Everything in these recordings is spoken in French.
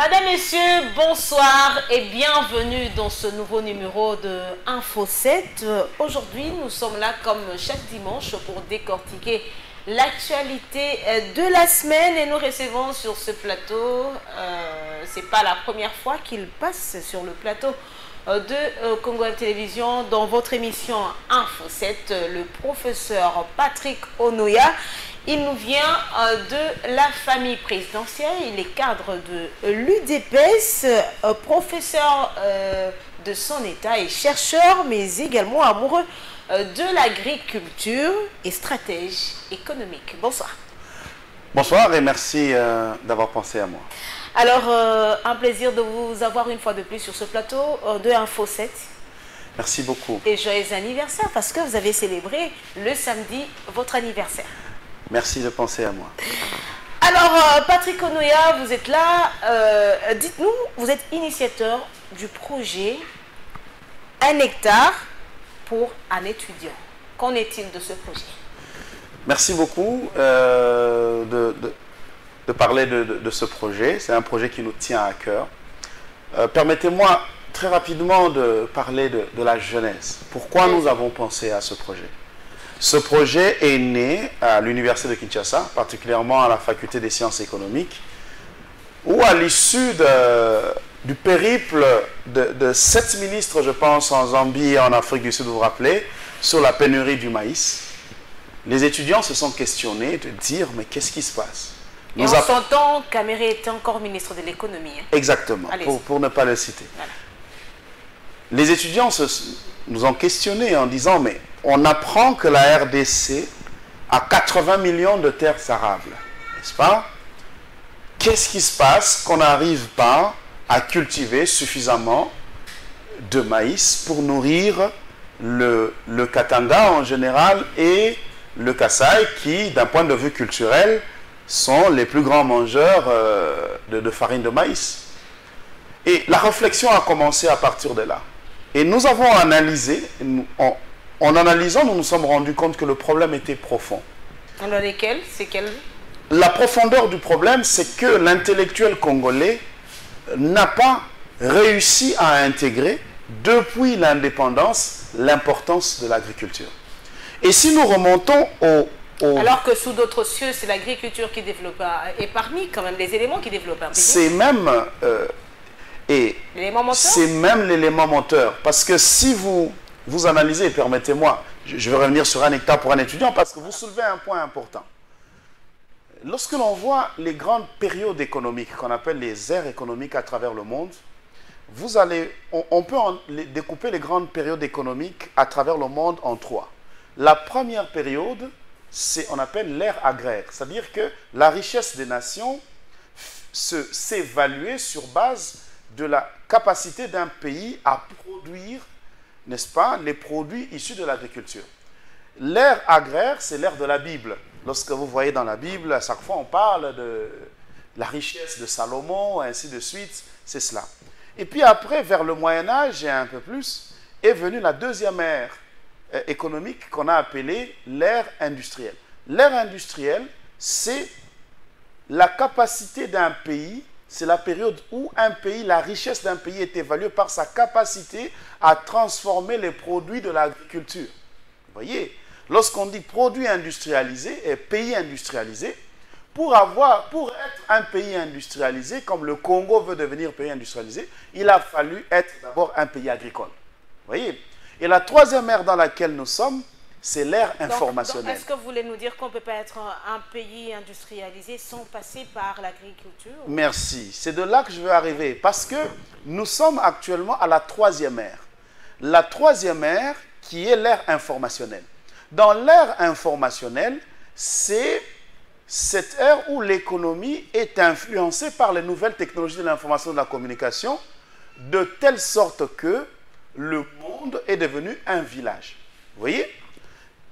Madame, Messieurs, bonsoir et bienvenue dans ce nouveau numéro de Info 7. Aujourd'hui, nous sommes là comme chaque dimanche pour décortiquer l'actualité de la semaine et nous recevons sur ce plateau, c'est pas la première fois qu'il passe sur le plateau de Congo Télévision dans votre émission Info 7, le professeur Patrick Onoya. Il nous vient de la famille présidentielle, il est cadre de l'UDPS, professeur de son état et chercheur, mais également amoureux de l'agriculture et stratège économique. Bonsoir. Bonsoir et merci d'avoir pensé à moi. Alors, un plaisir de vous avoir une fois de plus sur ce plateau de Info 7. Merci beaucoup. Et joyeux anniversaire parce que vous avez célébré le samedi votre anniversaire. Merci de penser à moi. Alors, Patrick Onoya, vous êtes là. Dites-nous, vous êtes initiateur du projet 1 hectare pour un étudiant. Qu'en est-il de ce projet? Merci beaucoup de parler de ce projet. C'est un projet qui nous tient à cœur. Permettez-moi très rapidement de parler de la jeunesse. Pourquoi nous avons pensé à ce projet? Ce projet est né à l'Université de Kinshasa, particulièrement à la Faculté des sciences économiques, où à l'issue du périple de 7 ministres, je pense, en Zambie et en Afrique du Sud, vous vous rappelez, sur la pénurie du maïs, les étudiants se sont questionnés de dire, mais qu'est-ce qui se passe? Et en son temps, Caméré était encore ministre de l'économie. Hein. Exactement, pour ne pas le citer. Voilà. Les étudiants nous ont questionnés en disant, mais on apprend que la RDC a 80 millions de terres arables, n'est-ce pas? Qu'est-ce qui se passe qu'on n'arrive pas à cultiver suffisamment de maïs pour nourrir le Katanga en général et le Kasaï qui, d'un point de vue culturel, sont les plus grands mangeurs de farine de maïs. Et la réflexion a commencé à partir de là. Et nous avons analysé, en analysant, nous nous sommes rendus compte que le problème était profond. Alors lesquels? C'est quel? La profondeur du problème, c'est que l'intellectuel congolais n'a pas réussi à intégrer, depuis l'indépendance, l'importance de l'agriculture. Et si nous remontons alors que sous d'autres cieux, c'est l'agriculture qui développe, et parmi quand même les éléments qui développent un pays. C'est même... c'est même l'élément moteur. Parce que si vous analysez, permettez-moi, je vais revenir sur 1 hectare pour un étudiant, parce que vous soulevez un point important. Lorsque l'on voit les grandes périodes économiques, qu'on appelle les ères économiques à travers le monde, on peut découper les grandes périodes économiques à travers le monde en 3. La première période, on appelle l'ère agraire, c'est-à-dire que la richesse des nations s'évalue sur base de la capacité d'un pays à produire, n'est-ce pas, les produits issus de l'agriculture. L'ère agraire, c'est l'ère de la Bible. Lorsque vous voyez dans la Bible, à chaque fois on parle de la richesse de Salomon, ainsi de suite, c'est cela. Et puis après, vers le Moyen-Âge et un peu plus, est venue la deuxième ère économique qu'on a appelée l'ère industrielle. L'ère industrielle, c'est la capacité d'un pays, c'est la période où un pays, la richesse d'un pays est évaluée par sa capacité à transformer les produits de l'agriculture. Vous voyez, lorsqu'on dit produits industrialisés et pays industrialisés, pour être un pays industrialisé, comme le Congo veut devenir pays industrialisé, il a fallu être d'abord un pays agricole. Vous voyez? Et la troisième ère dans laquelle nous sommes, c'est l'ère informationnelle. Est-ce que vous voulez nous dire qu'on ne peut pas être un pays industrialisé sans passer par l'agriculture? Merci. C'est de là que je veux arriver. Parce que nous sommes actuellement à la troisième ère. La troisième ère qui est l'ère informationnelle. Dans l'ère informationnelle, c'est cette ère où l'économie est influencée par les nouvelles technologies de l'information et de la communication, de telle sorte que le monde est devenu un village. Vous voyez?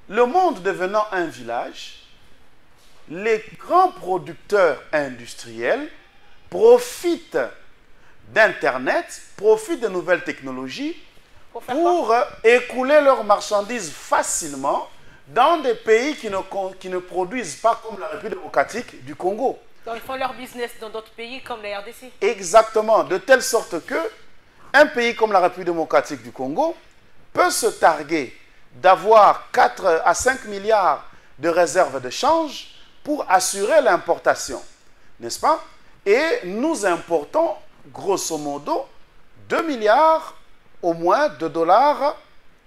Le monde devenant un village, les grands producteurs industriels profitent d'Internet, profitent de nouvelles technologies pour écouler leurs marchandises facilement dans des pays qui ne produisent pas comme la République démocratique du Congo. Donc, ils font leur business dans d'autres pays comme la RDC. Exactement, de telle sorte que un pays comme la République démocratique du Congo peut se targuer d'avoir 4 à 5 milliards de réserves de change pour assurer l'importation, n'est-ce pas? Et nous importons grosso modo 2 milliards au moins de dollars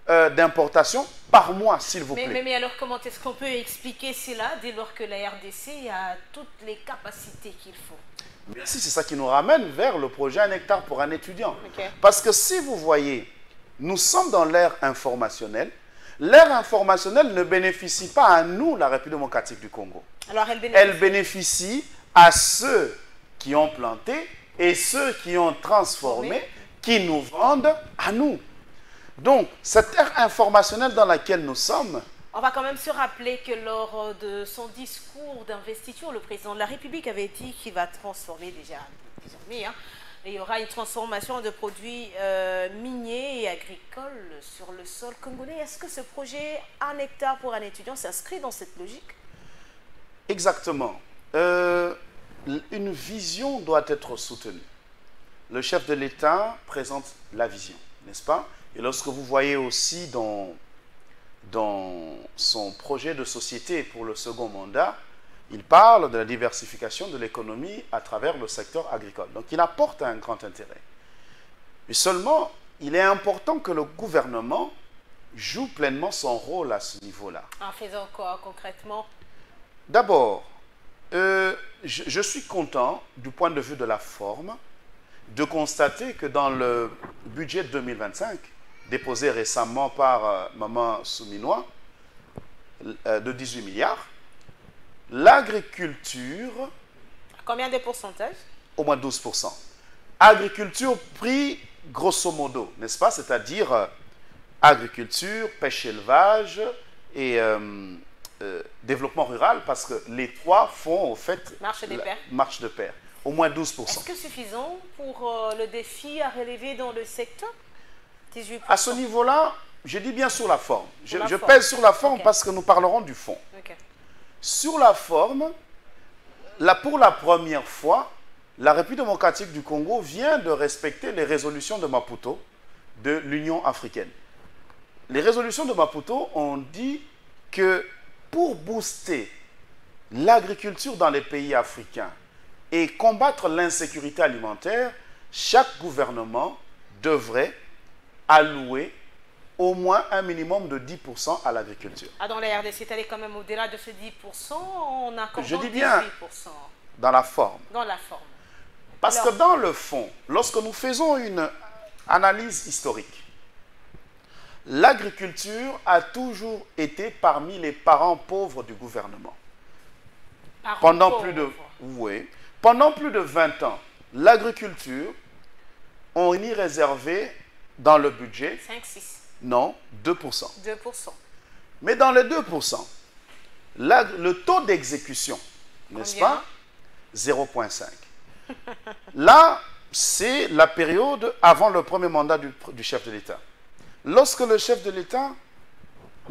d'importation par mois, s'il vous plaît. Mais alors, comment est-ce qu'on peut expliquer cela dès lors que la RDC a toutes les capacités qu'il faut? Merci, c'est ça qui nous ramène vers le projet 1 hectare pour un étudiant. Okay. Parce que si vous voyez, nous sommes dans l'ère informationnelle. L'ère informationnelle ne bénéficie pas à nous, la République démocratique du Congo. Alors, elle bénéficie à ceux qui ont planté et ceux qui ont transformé, qui nous vendent à nous. Donc, cette ère informationnelle dans laquelle nous sommes... On va quand même se rappeler que lors de son discours d'investiture, le président de la République avait dit qu'il va transformer déjà, désormais, hein, il y aura une transformation de produits miniers et agricoles sur le sol congolais. Est-ce que ce projet 1 hectare pour un étudiant s'inscrit dans cette logique? Exactement. Une vision doit être soutenue. Le chef de l'État présente la vision, n'est-ce pas? Et lorsque vous voyez aussi dans son projet de société pour le second mandat, il parle de la diversification de l'économie à travers le secteur agricole. Donc il apporte un grand intérêt. Mais seulement, il est important que le gouvernement joue pleinement son rôle à ce niveau-là. En faisant quoi concrètement? D'abord, je suis content du point de vue de la forme de constater que dans le budget 2025, déposé récemment par Maman Souminois, de 18 milliards, l'agriculture... Combien de pourcentage? Au moins 12%. Agriculture pris grosso modo, n'est-ce pas? C'est-à-dire agriculture, pêche-élevage et développement rural, parce que les trois font, au fait, marche de pair. Au moins 12%. Est-ce que suffisant pour le défi à relever dans le secteur? 18%. À ce niveau-là, je dis bien sur la forme. Je pèse sur la forme parce que nous parlerons du fond. Sur la forme, pour la première fois, la République démocratique du Congo vient de respecter les résolutions de Maputo de l'Union africaine. Les résolutions de Maputo ont dit que pour booster l'agriculture dans les pays africains et combattre l'insécurité alimentaire, chaque gouvernement devrait allouer au moins un minimum de 10% à l'agriculture. Ah, dans la RDC, elle est quand même au-delà de ce 10%, on a quand même 18%. Je dis bien, dans la forme. Dans la forme. Parce que dans le fond, lorsque nous faisons une analyse historique, l'agriculture a toujours été parmi les parents pauvres du gouvernement. Pendant plus de 20 ans, l'agriculture, on y réservait dans le budget 5-6. Non, 2%. 2%. Mais dans les 2%, le taux d'exécution, n'est-ce pas? 0,5. Là, c'est la période avant le premier mandat du chef de l'État. Lorsque le chef de l'État,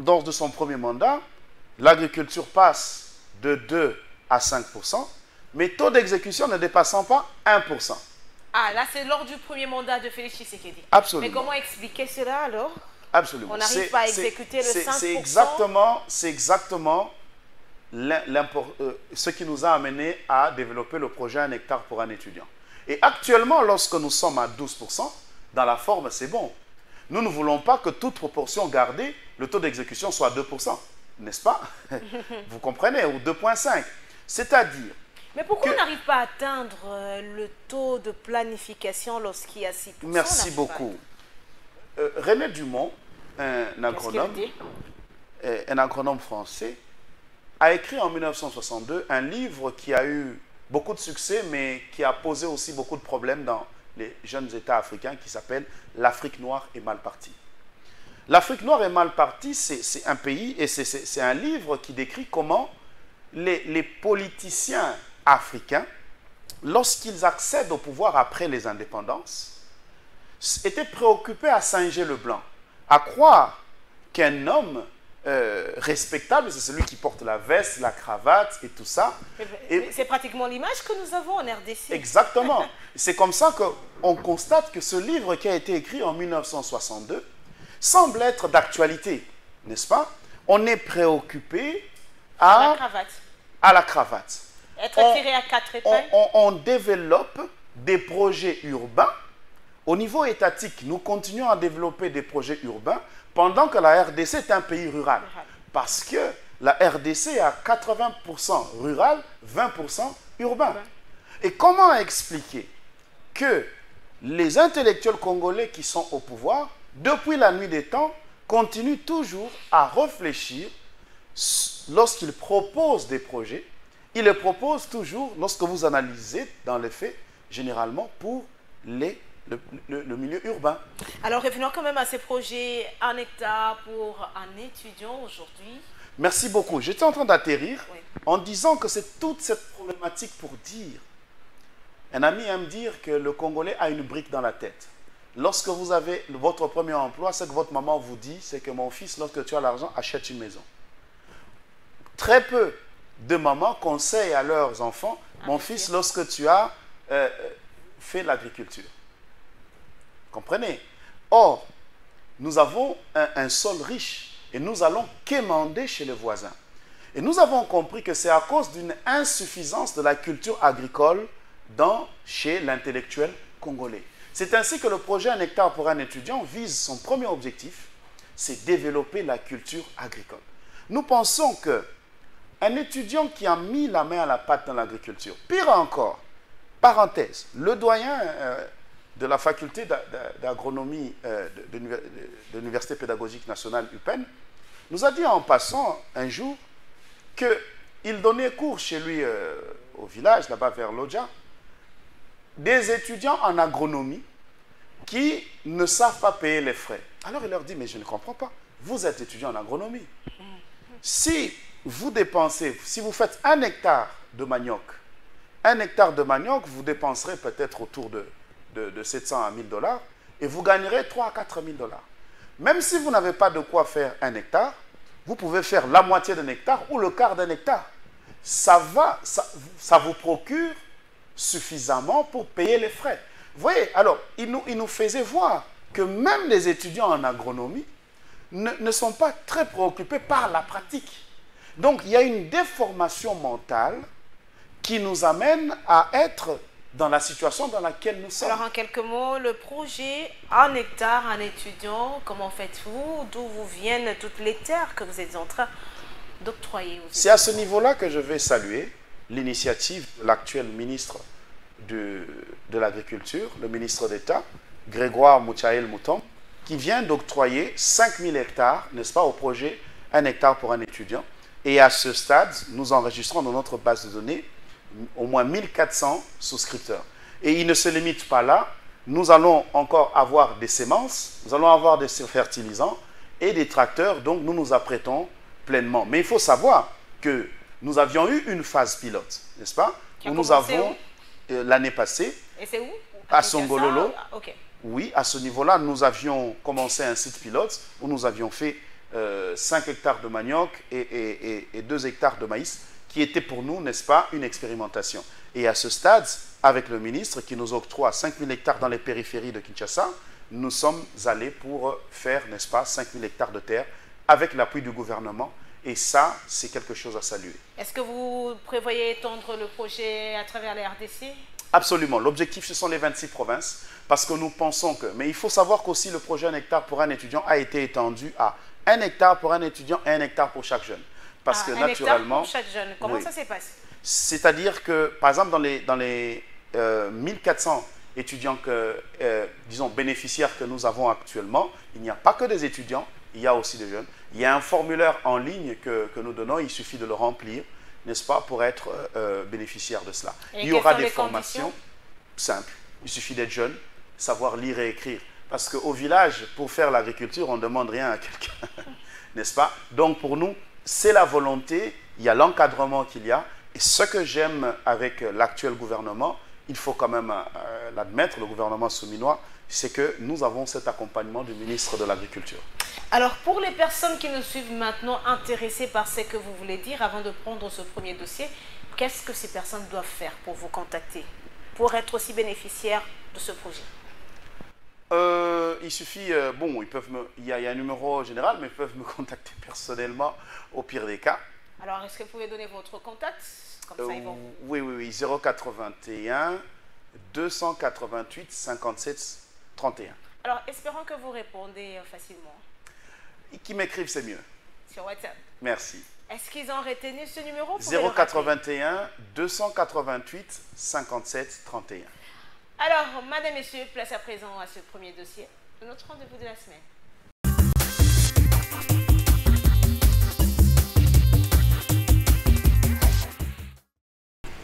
lors de son premier mandat, l'agriculture passe de 2 à 5%, mais taux d'exécution ne dépassant pas 1%. Ah, là, c'est lors du premier mandat de Félix Tshisekedi. Absolument. Mais comment expliquer cela alors? Absolument. On n'arrive pas à exécuter le 5%. C'est exactement ce qui nous a amené à développer le projet 1 hectare pour un étudiant. Et actuellement, lorsque nous sommes à 12%, dans la forme, c'est bon. Nous ne voulons pas que toute proportion gardée, le taux d'exécution soit 2%, n'est-ce pas? Vous comprenez? Ou 2,5. C'est-à-dire... Mais pourquoi on n'arrive pas à atteindre le taux de planification lorsqu'il y a 6%? Merci beaucoup. René Dumont, un agronome français, a écrit en 1962 un livre qui a eu beaucoup de succès, mais qui a posé aussi beaucoup de problèmes dans les jeunes États africains, qui s'appelle « L'Afrique noire est mal partie ». L'Afrique noire est mal partie, c'est un pays, et c'est un livre qui décrit comment les politiciens africains, lorsqu'ils accèdent au pouvoir après les indépendances, étaient préoccupés à singer le blanc, à croire qu'un homme respectable, c'est celui qui porte la veste, la cravate et tout ça. C'est pratiquement l'image que nous avons en RDC. Exactement. C'est comme ça qu'on constate que ce livre qui a été écrit en 1962 semble être d'actualité, n'est-ce pas? On est préoccupé à la cravate. Être tiré à 4 épingles. On développe des projets urbains. Au niveau étatique, nous continuons à développer des projets urbains pendant que la RDC est un pays rural. Parce que la RDC est à 80% rural, 20% urbain. Et comment expliquer que les intellectuels congolais qui sont au pouvoir, depuis la nuit des temps, continuent toujours à réfléchir lorsqu'ils proposent des projets? Ils les proposent toujours, lorsque vous analysez dans les faits, généralement pour le milieu urbain. Alors revenons quand même à ces projets, 1 hectare pour un étudiant aujourd'hui. Merci beaucoup. J'étais en train d'atterrir en disant que c'est toute cette problématique pour dire. Un ami aime dire que le Congolais a une brique dans la tête. Lorsque vous avez votre premier emploi, ce que votre maman vous dit, c'est que mon fils, lorsque tu as l'argent, achète une maison. Très peu de mamans conseillent à leurs enfants, mon fils, lorsque tu as fait l'agriculture. Comprenez? Or, nous avons un sol riche et nous allons quémander chez les voisins. Et nous avons compris que c'est à cause d'une insuffisance de la culture agricole chez l'intellectuel congolais. C'est ainsi que le projet 1 hectare pour un étudiant vise son premier objectif, c'est développer la culture agricole. Nous pensons qu'un étudiant qui a mis la main à la pâte dans l'agriculture, pire encore, parenthèse, le doyen de la faculté d'agronomie de l'Université pédagogique nationale UPEN nous a dit en passant un jour qu'il donnait cours chez lui au village, là-bas vers Lodja, des étudiants en agronomie qui ne savent pas payer les frais. Alors il leur dit, mais je ne comprends pas, vous êtes étudiant en agronomie. Si vous dépensez, si vous faites 1 hectare de manioc, 1 hectare de manioc, vous dépenserez peut-être autour de 700 à 1000 dollars et vous gagnerez 3 à 4 000 dollars. Même si vous n'avez pas de quoi faire 1 hectare, vous pouvez faire la moitié d'un hectare ou le quart d'un hectare. Ça vous procure suffisamment pour payer les frais. Vous voyez, alors, il nous faisait voir que même les étudiants en agronomie ne sont pas très préoccupés par la pratique. Donc, il y a une déformation mentale qui nous amène à être dans la situation dans laquelle nous sommes. Alors, en quelques mots, le projet 1 hectare, un étudiant, comment faites-vous? D'où vous viennent toutes les terres que vous êtes en train d'octroyer? C'est à ce niveau-là que je vais saluer l'initiative de l'actuel ministre de l'Agriculture, le ministre d'État, Grégoire Mouchaël Mouton, qui vient d'octroyer 5000 hectares, n'est-ce pas, au projet 1 hectare pour un étudiant. Et à ce stade, nous enregistrons dans notre base de données au moins 1400 souscripteurs. Et il ne se limite pas là. Nous allons encore avoir des semences, nous allons avoir des fertilisants et des tracteurs, donc nous nous apprêtons pleinement. Mais il faut savoir que nous avions eu une phase pilote, n'est-ce pas? Où nous avons, l'année passée, et c'est où? À Songololo. Okay. Oui, à ce niveau-là, nous avions commencé un site pilote où nous avions fait 5 hectares de manioc et 2 hectares de maïs, qui était pour nous, n'est-ce pas, une expérimentation. Et à ce stade, avec le ministre qui nous octroie 5000 hectares dans les périphéries de Kinshasa, nous sommes allés pour faire, n'est-ce pas, 5000 hectares de terre avec l'appui du gouvernement. Et ça, c'est quelque chose à saluer. Est-ce que vous prévoyez étendre le projet à travers les RDC? Absolument. L'objectif, ce sont les 26 provinces, parce que nous pensons que... Mais il faut savoir qu'aussi le projet 1 hectare pour un étudiant a été étendu à 1 hectare pour un étudiant et 1 hectare pour chaque jeune. Parce que naturellement... 1 hectare pour chaque jeune. Comment ça se passe? C'est-à-dire que, par exemple, dans les 1400 étudiants, disons, bénéficiaires que nous avons actuellement, il n'y a pas que des étudiants, il y a aussi des jeunes. Il y a un formulaire en ligne que nous donnons, il suffit de le remplir, n'est-ce pas, pour être bénéficiaire de cela. Et il y aura des formations simples. Il suffit d'être jeune, savoir lire et écrire. Parce qu'au village, pour faire l'agriculture, on ne demande rien à quelqu'un, n'est-ce pas? Donc pour nous, c'est la volonté, il y a l'encadrement qu'il y a. Et ce que j'aime avec l'actuel gouvernement, il faut quand même l'admettre, le gouvernement souminois, c'est que nous avons cet accompagnement du ministre de l'Agriculture. Alors, pour les personnes qui nous suivent maintenant, intéressées par ce que vous voulez dire, avant de prendre ce premier dossier, qu'est-ce que ces personnes doivent faire pour vous contacter, pour être aussi bénéficiaires de ce projet? Il suffit, bon, il y a un numéro général, mais ils peuvent me contacter personnellement au pire des cas. Alors, est-ce que vous pouvez donner votre contact? Comme ça, ils vont... Oui, 081 288 57 31. Alors, espérons que vous répondez facilement. Et qui m'écrivent, c'est mieux. Sur WhatsApp. Merci. Est-ce qu'ils ont retenu ce numéro? 081 288 57 31. Alors, madame, messieurs, place à présent à ce premier dossier de notre rendez-vous de la semaine.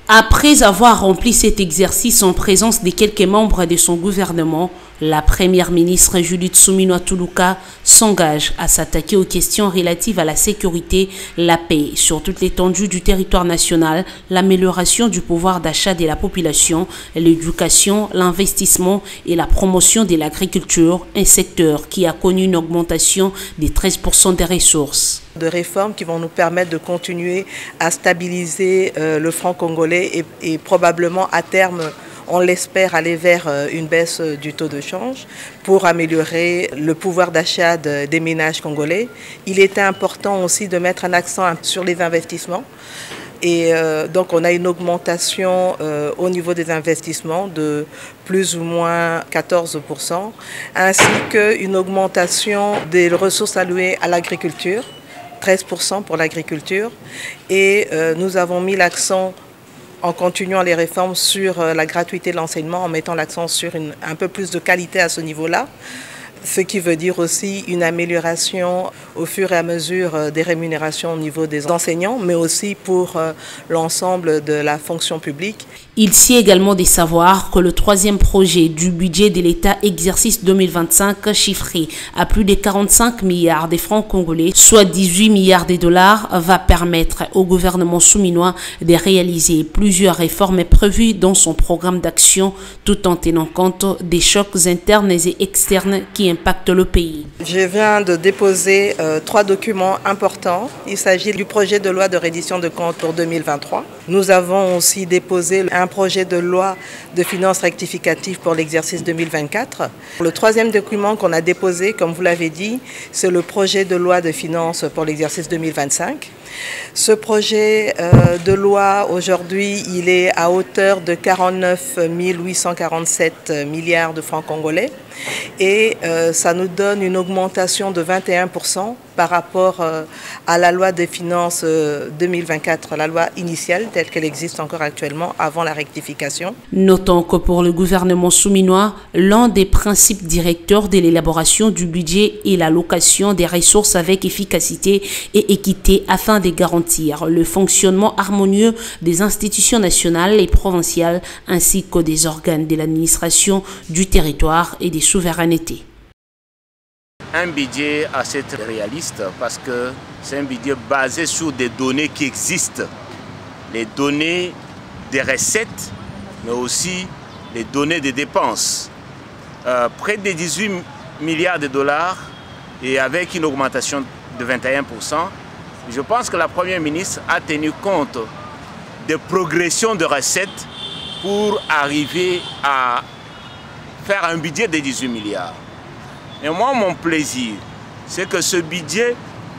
Après avoir rempli cet exercice en présence des quelques membres de son gouvernement, la première ministre Judith Suminwa Tuluka s'engage à s'attaquer aux questions relatives à la sécurité, la paix sur toute l'étendue du territoire national, l'amélioration du pouvoir d'achat de la population, l'éducation, l'investissement et la promotion de l'agriculture, un secteur qui a connu une augmentation de 13% des ressources. De réformes qui vont nous permettre de continuer à stabiliser le franc congolais et probablement à terme, on l'espère, aller vers une baisse du taux de change pour améliorer le pouvoir d'achat des ménages congolais. Il était important aussi de mettre un accent sur les investissements. Et donc on a une augmentation au niveau des investissements de plus ou moins 14%, ainsi qu'une augmentation des ressources allouées à l'agriculture, 13% pour l'agriculture. Et nous avons mis l'accent, en continuant les réformes, sur la gratuité de l'enseignement, en mettant l'accent sur un peu plus de qualité à ce niveau-là. Ce qui veut dire aussi une amélioration au fur et à mesure des rémunérations au niveau des enseignants, mais aussi pour l'ensemble de la fonction publique. Il s'y est également de savoir que le troisième projet du budget de l'État exercice 2025 chiffré à plus de 45 milliards de francs congolais, soit 18 milliards de dollars, va permettre au gouvernement souminois de réaliser plusieurs réformes prévues dans son programme d'action tout en tenant compte des chocs internes et externes qui impactent le pays. Je viens de déposer 3 documents importants. Il s'agit du projet de loi de reddition de comptes pour 2023. Nous avons aussi déposé un projet de loi de finances rectificative pour l'exercice 2024. Le troisième document qu'on a déposé, comme vous l'avez dit, c'est le projet de loi de finances pour l'exercice 2025. Ce projet de loi, aujourd'hui, il est à hauteur de 49 847 milliards de francs congolais et ça nous donne une augmentation de 21% par rapport à la loi des finances 2024, la loi initiale telle qu'elle existe encore actuellement avant la rectification. Notons que pour le gouvernement souminois, l'un des principes directeurs de l'élaboration du budget est l'allocation des ressources avec efficacité et équité afin de garantir le fonctionnement harmonieux des institutions nationales et provinciales ainsi que des organes de l'administration du territoire et des souverainetés. Un budget assez réaliste parce que c'est un budget basé sur des données qui existent. Les données des recettes, mais aussi les données des dépenses. Près de 18 milliards de dollars et avec une augmentation de 21%, je pense que la Première ministre a tenu compte des progressions de recettes pour arriver à faire un budget de 18 milliards. Et moi, mon plaisir, c'est que ce budget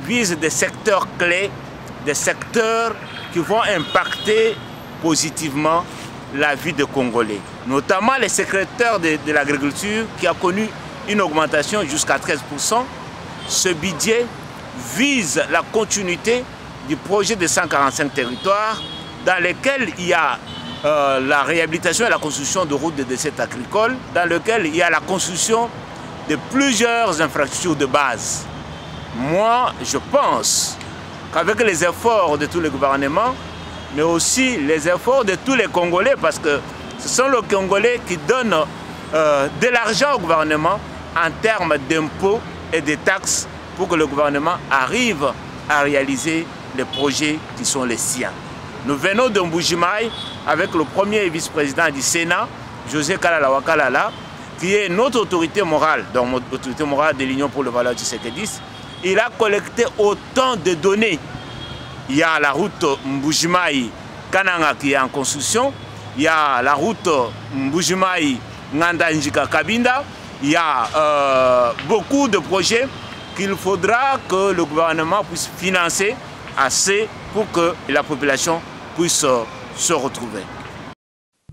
vise des secteurs clés, des secteurs qui vont impacter positivement la vie des Congolais. Notamment les secteurs de l'agriculture qui a connu une augmentation jusqu'à 13%. Ce budget vise la continuité du projet de 145 territoires dans lesquels il y a la réhabilitation et la construction de routes de dessertes agricoles, dans lequel il y a la construction de plusieurs infrastructures de base. Moi, je pense qu'avec les efforts de tous les gouvernements, mais aussi les efforts de tous les Congolais, parce que ce sont les Congolais qui donnent de l'argent au gouvernement en termes d'impôts et de taxes pour que le gouvernement arrive à réaliser les projets qui sont les siens. Nous venons de Mbujimaï avec le premier vice-président du Sénat, José Kalala Wakalala, qui est notre autorité morale, donc l'autorité morale de l'Union pour le valeur du Tshisekedi, il a collecté autant de données. Il y a la route Mbujimayi-Kananga qui est en construction. Il y a la route Mbujimayi-Nganda-Njika-Kabinda. Il y a beaucoup de projets qu'il faudra que le gouvernement puisse financer assez pour que la population puisse se retrouver.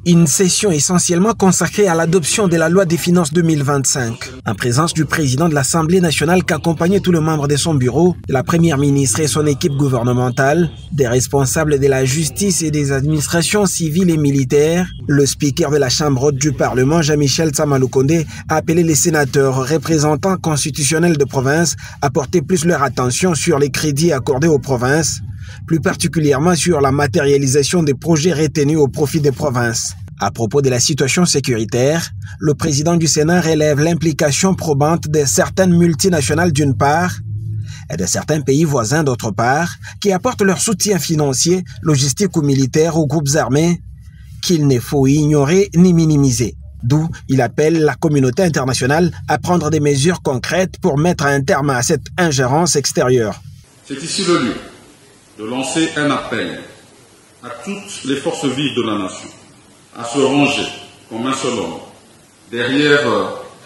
Une session essentiellement consacrée à l'adoption de la loi des finances 2025, en présence du président de l'Assemblée nationale qui accompagnait tous les membres de son bureau, de la première ministre et son équipe gouvernementale, des responsables de la justice et des administrations civiles et militaires. Le speaker de la Chambre haute du Parlement, Jean-Michel Tsamalukonde, a appelé les sénateurs représentants constitutionnels de province à porter plus leur attention sur les crédits accordés aux provinces, plus particulièrement sur la matérialisation des projets retenus au profit des provinces. À propos de la situation sécuritaire, le président du Sénat relève l'implication probante de certaines multinationales d'une part et de certains pays voisins d'autre part, qui apportent leur soutien financier, logistique ou militaire aux groupes armés qu'il ne faut ignorer ni minimiser. D'où il appelle la communauté internationale à prendre des mesures concrètes pour mettre un terme à cette ingérence extérieure. C'est ici le lieu de lancer un appel à toutes les forces vives de la nation à se ranger comme un seul homme derrière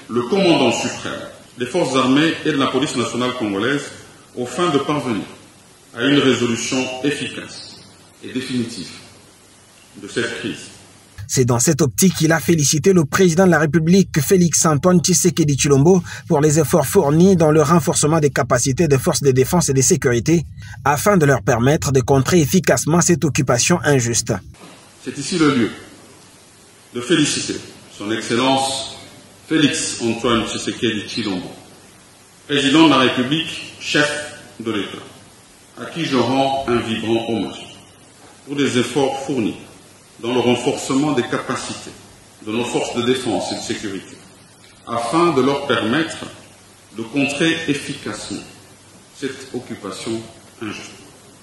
le commandant suprême des forces armées et de la police nationale congolaise aux fins de parvenir à une résolution efficace et définitive de cette crise. C'est dans cette optique qu'il a félicité le président de la République, Félix-Antoine Tshisekedi Tshilombo, pour les efforts fournis dans le renforcement des capacités des forces de défense et de sécurité, afin de leur permettre de contrer efficacement cette occupation injuste. C'est ici le lieu de féliciter son Excellence Félix-Antoine Tshisekedi Tshilombo, président de la République, chef de l'État, à qui je rends un vibrant hommage pour les efforts fournis dans le renforcement des capacités de nos forces de défense et de sécurité, afin de leur permettre de contrer efficacement cette occupation injuste.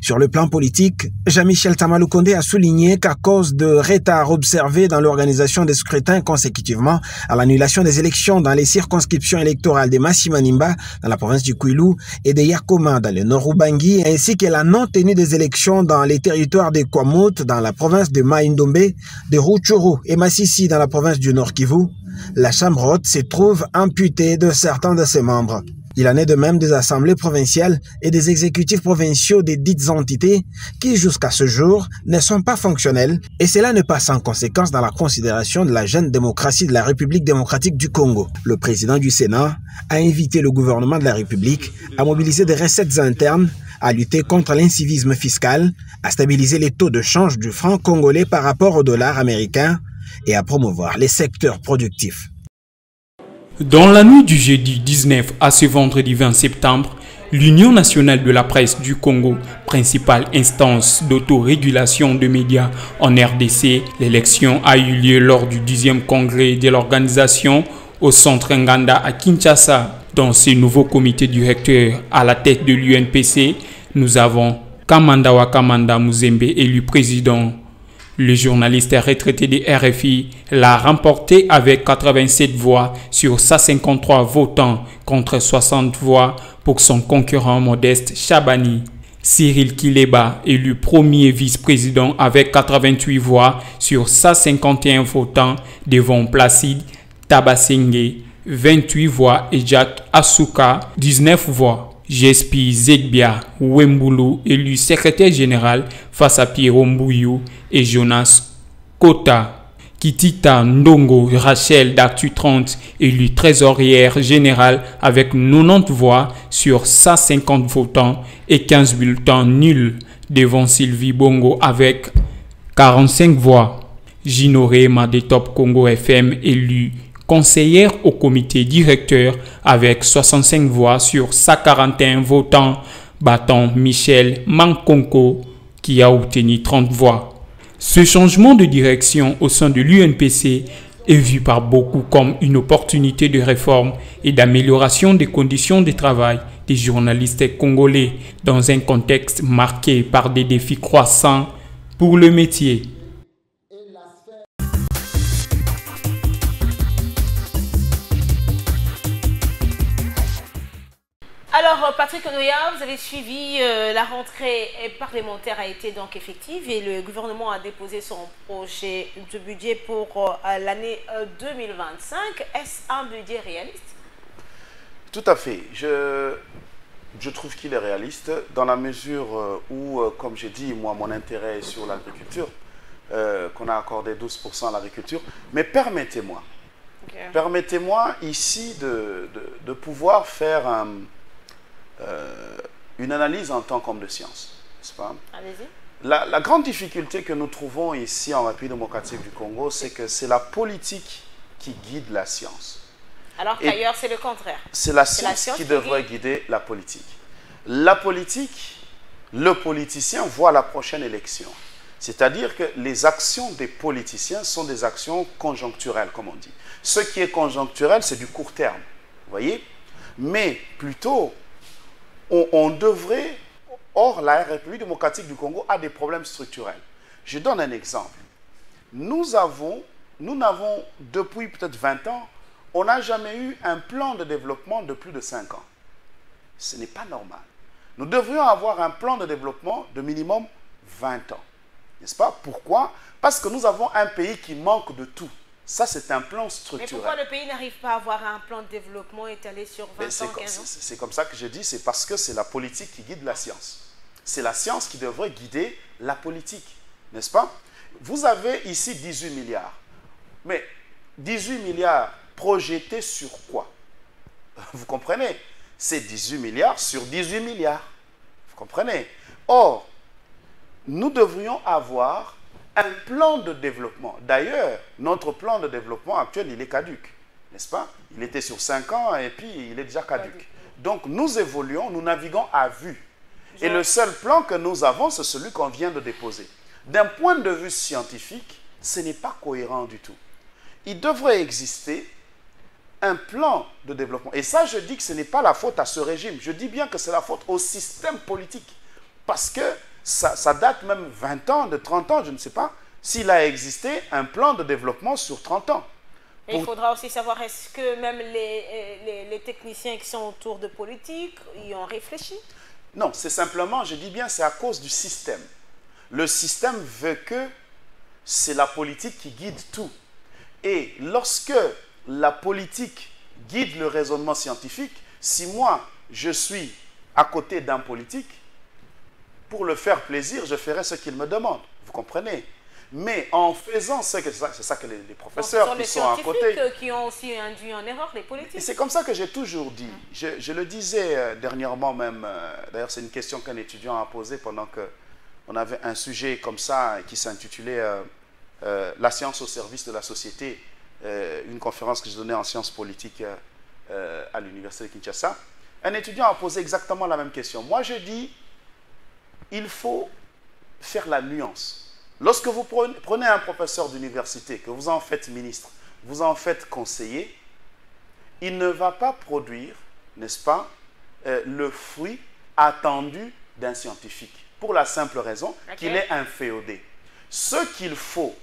Sur le plan politique, Jean-Michel Tsamalukonde a souligné qu'à cause de retards observés dans l'organisation des scrutins consécutivement à l'annulation des élections dans les circonscriptions électorales de Massimanimba dans la province du Kwilu et de Yakoma dans le nord Ubangi, ainsi que la non-tenue des élections dans les territoires de Kwamut dans la province de Mai-Ndombe, de Rutshuru et Masisi dans la province du Nord Kivu, la Chambre haute se trouve amputée de certains de ses membres. Il en est de même des assemblées provinciales et des exécutifs provinciaux des dites entités qui, jusqu'à ce jour, ne sont pas fonctionnels, et cela n'est pas sans conséquence dans la considération de la jeune démocratie de la République démocratique du Congo. Le président du Sénat a invité le gouvernement de la République à mobiliser des recettes internes, à lutter contre l'incivisme fiscal, à stabiliser les taux de change du franc congolais par rapport au dollar américain et à promouvoir les secteurs productifs. Dans la nuit du jeudi 19 à ce vendredi 20 septembre, l'Union nationale de la presse du Congo, principale instance d'autorégulation de médias en RDC, l'élection a eu lieu lors du 10e congrès de l'organisation au centre Nganda à Kinshasa. Dans ce nouveau comité directeur à la tête de l'UNPC, nous avons Kamanda Wakamanda Muzembe élu président. Le journaliste retraité de RFI l'a remporté avec 87 voix sur 153 votants contre 60 voix pour son concurrent Modeste Chabani. Cyril Kileba, élu premier vice-président avec 88 voix sur 151 votants devant Placide Tabasenge, 28 voix et Jack Asuka, 19 voix. Jespi Zegbia Wembulu, élu secrétaire général face à Pierre Mbouyou et Jonas Kota. Kitita Ndongo Rachel d'Actu 30, élu trésorière générale avec 90 voix sur 150 votants et 15 bulletins nuls devant Sylvie Bongo avec 45 voix. Ginoré Madetop Congo FM, élu conseillère au comité directeur avec 65 voix sur 141 votants, battant Michel Mankonko qui a obtenu 30 voix. Ce changement de direction au sein de l'UNPC est vu par beaucoup comme une opportunité de réforme et d'amélioration des conditions de travail des journalistes congolais dans un contexte marqué par des défis croissants pour le métier. Alors, Patrick Konoya, vous avez suivi, la rentrée parlementaire a été donc effective et le gouvernement a déposé son projet de budget pour l'année 2025. Est-ce un budget réaliste? Tout à fait. Je trouve qu'il est réaliste dans la mesure où, comme j'ai dit, moi, mon intérêt est sur l'agriculture, qu'on a accordé 12% à l'agriculture. Mais permettez-moi, permettez-moi ici de pouvoir faire une analyse en tant qu'homme de science, n'est-ce pas? Allez-y. La grande difficulté que nous trouvons ici en République démocratique du Congo, c'est que c'est la politique qui guide la science. Alors qu'ailleurs, c'est le contraire. C'est la science qui devrait guider la politique. La politique, le politicien voit la prochaine élection. C'est-à-dire que les actions des politiciens sont des actions conjoncturelles, comme on dit. Ce qui est conjoncturel, c'est du court terme. Vous voyez? Mais plutôt, on devrait... Or, la République démocratique du Congo a des problèmes structurels. Je donne un exemple. Nous n'avons, depuis peut-être 20 ans, on n'a jamais eu un plan de développement de plus de 5 ans. Ce n'est pas normal. Nous devrions avoir un plan de développement de minimum 20 ans. N'est-ce pas? Pourquoi? Parce que nous avons un pays qui manque de tout. Ça, c'est un plan structurel. Mais pourquoi le pays n'arrive pas à avoir un plan de développement étalé sur 20 ans, 15 ans? C'est comme ça que je dis, c'est parce que c'est la politique qui guide la science. C'est la science qui devrait guider la politique. N'est-ce pas? Vous avez ici 18 milliards. Mais 18 milliards projetés sur quoi? Vous comprenez? C'est 18 milliards sur 18 milliards. Vous comprenez? Or, nous devrions avoir un plan de développement. D'ailleurs, notre plan de développement actuel, il est caduc. N'est-ce pas? Il était sur 5 ans et puis il est déjà caduc. Donc, nous évoluons, nous naviguons à vue. Et le seul plan que nous avons, c'est celui qu'on vient de déposer. D'un point de vue scientifique, ce n'est pas cohérent du tout. Il devrait exister un plan de développement. Et ça, je dis que ce n'est pas la faute à ce régime. Je dis bien que c'est la faute au système politique. Parce que ça date même 20 ans, de 30 ans, je ne sais pas, s'il a existé un plan de développement sur 30 ans. Et il faudra aussi savoir, est-ce que même les techniciens qui sont autour de politique y ont réfléchi? Non, c'est simplement, je dis bien, c'est à cause du système. Le système veut que c'est la politique qui guide tout. Et lorsque la politique guide le raisonnement scientifique, si moi, je suis à côté d'un politique, pour le faire plaisir, je ferai ce qu'il me demande. Vous comprenez? Mais en faisant ce que c'est ça que les professeurs qui sont à côté... Ce sont les scientifiques qui ont aussi induit en erreur les politiques. C'est comme ça que j'ai toujours dit. Je le disais dernièrement même, d'ailleurs c'est une question qu'un étudiant a posée pendant qu'on avait un sujet comme ça qui s'intitulait La science au service de la société, une conférence que je donnais en sciences politiques à l'université de Kinshasa. Un étudiant a posé exactement la même question. Moi je dis, il faut faire la nuance. Lorsque vous prenez un professeur d'université, que vous en faites ministre, vous en faites conseiller, il ne va pas produire, n'est-ce pas, le fruit attendu d'un scientifique. Pour la simple raison qu'il est inféodé. Ce qu'il faut,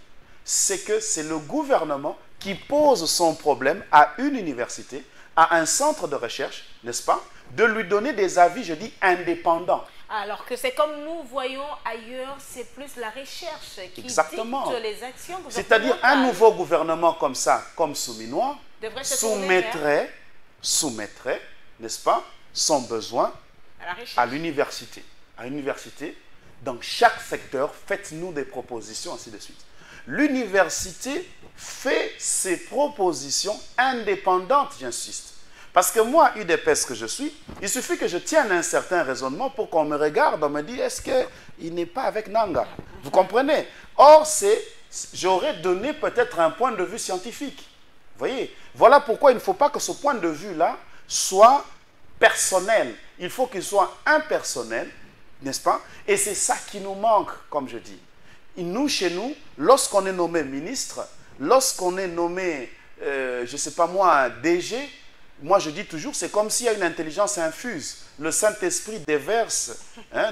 c'est que c'est le gouvernement qui pose son problème à une université, à un centre de recherche, n'est-ce pas, de lui donner des avis, je dis, indépendants. Alors que c'est comme nous voyons ailleurs, c'est plus la recherche qui dicte les actions gouvernementales. C'est-à-dire un nouveau gouvernement comme ça, comme Souminois, soumettrait, n'est-ce pas, son besoin à l'université. À l'université, dans chaque secteur, faites-nous des propositions, ainsi de suite. L'université fait ses propositions indépendantes, j'insiste. Parce que moi, UDPS que je suis, il suffit que je tienne un certain raisonnement pour qu'on me regarde, on me dit, est-ce qu'il n'est pas avec Nanga? Vous comprenez? Or, j'aurais donné peut-être un point de vue scientifique. Vous voyez? Voilà pourquoi il ne faut pas que ce point de vue-là soit personnel. Il faut qu'il soit impersonnel, n'est-ce pas? Et c'est ça qui nous manque, comme je dis. Et nous, chez nous, lorsqu'on est nommé ministre, lorsqu'on est nommé, je ne sais pas moi, DG, moi, je dis toujours, c'est comme s'il y a une intelligence infuse. Le Saint-Esprit déverse,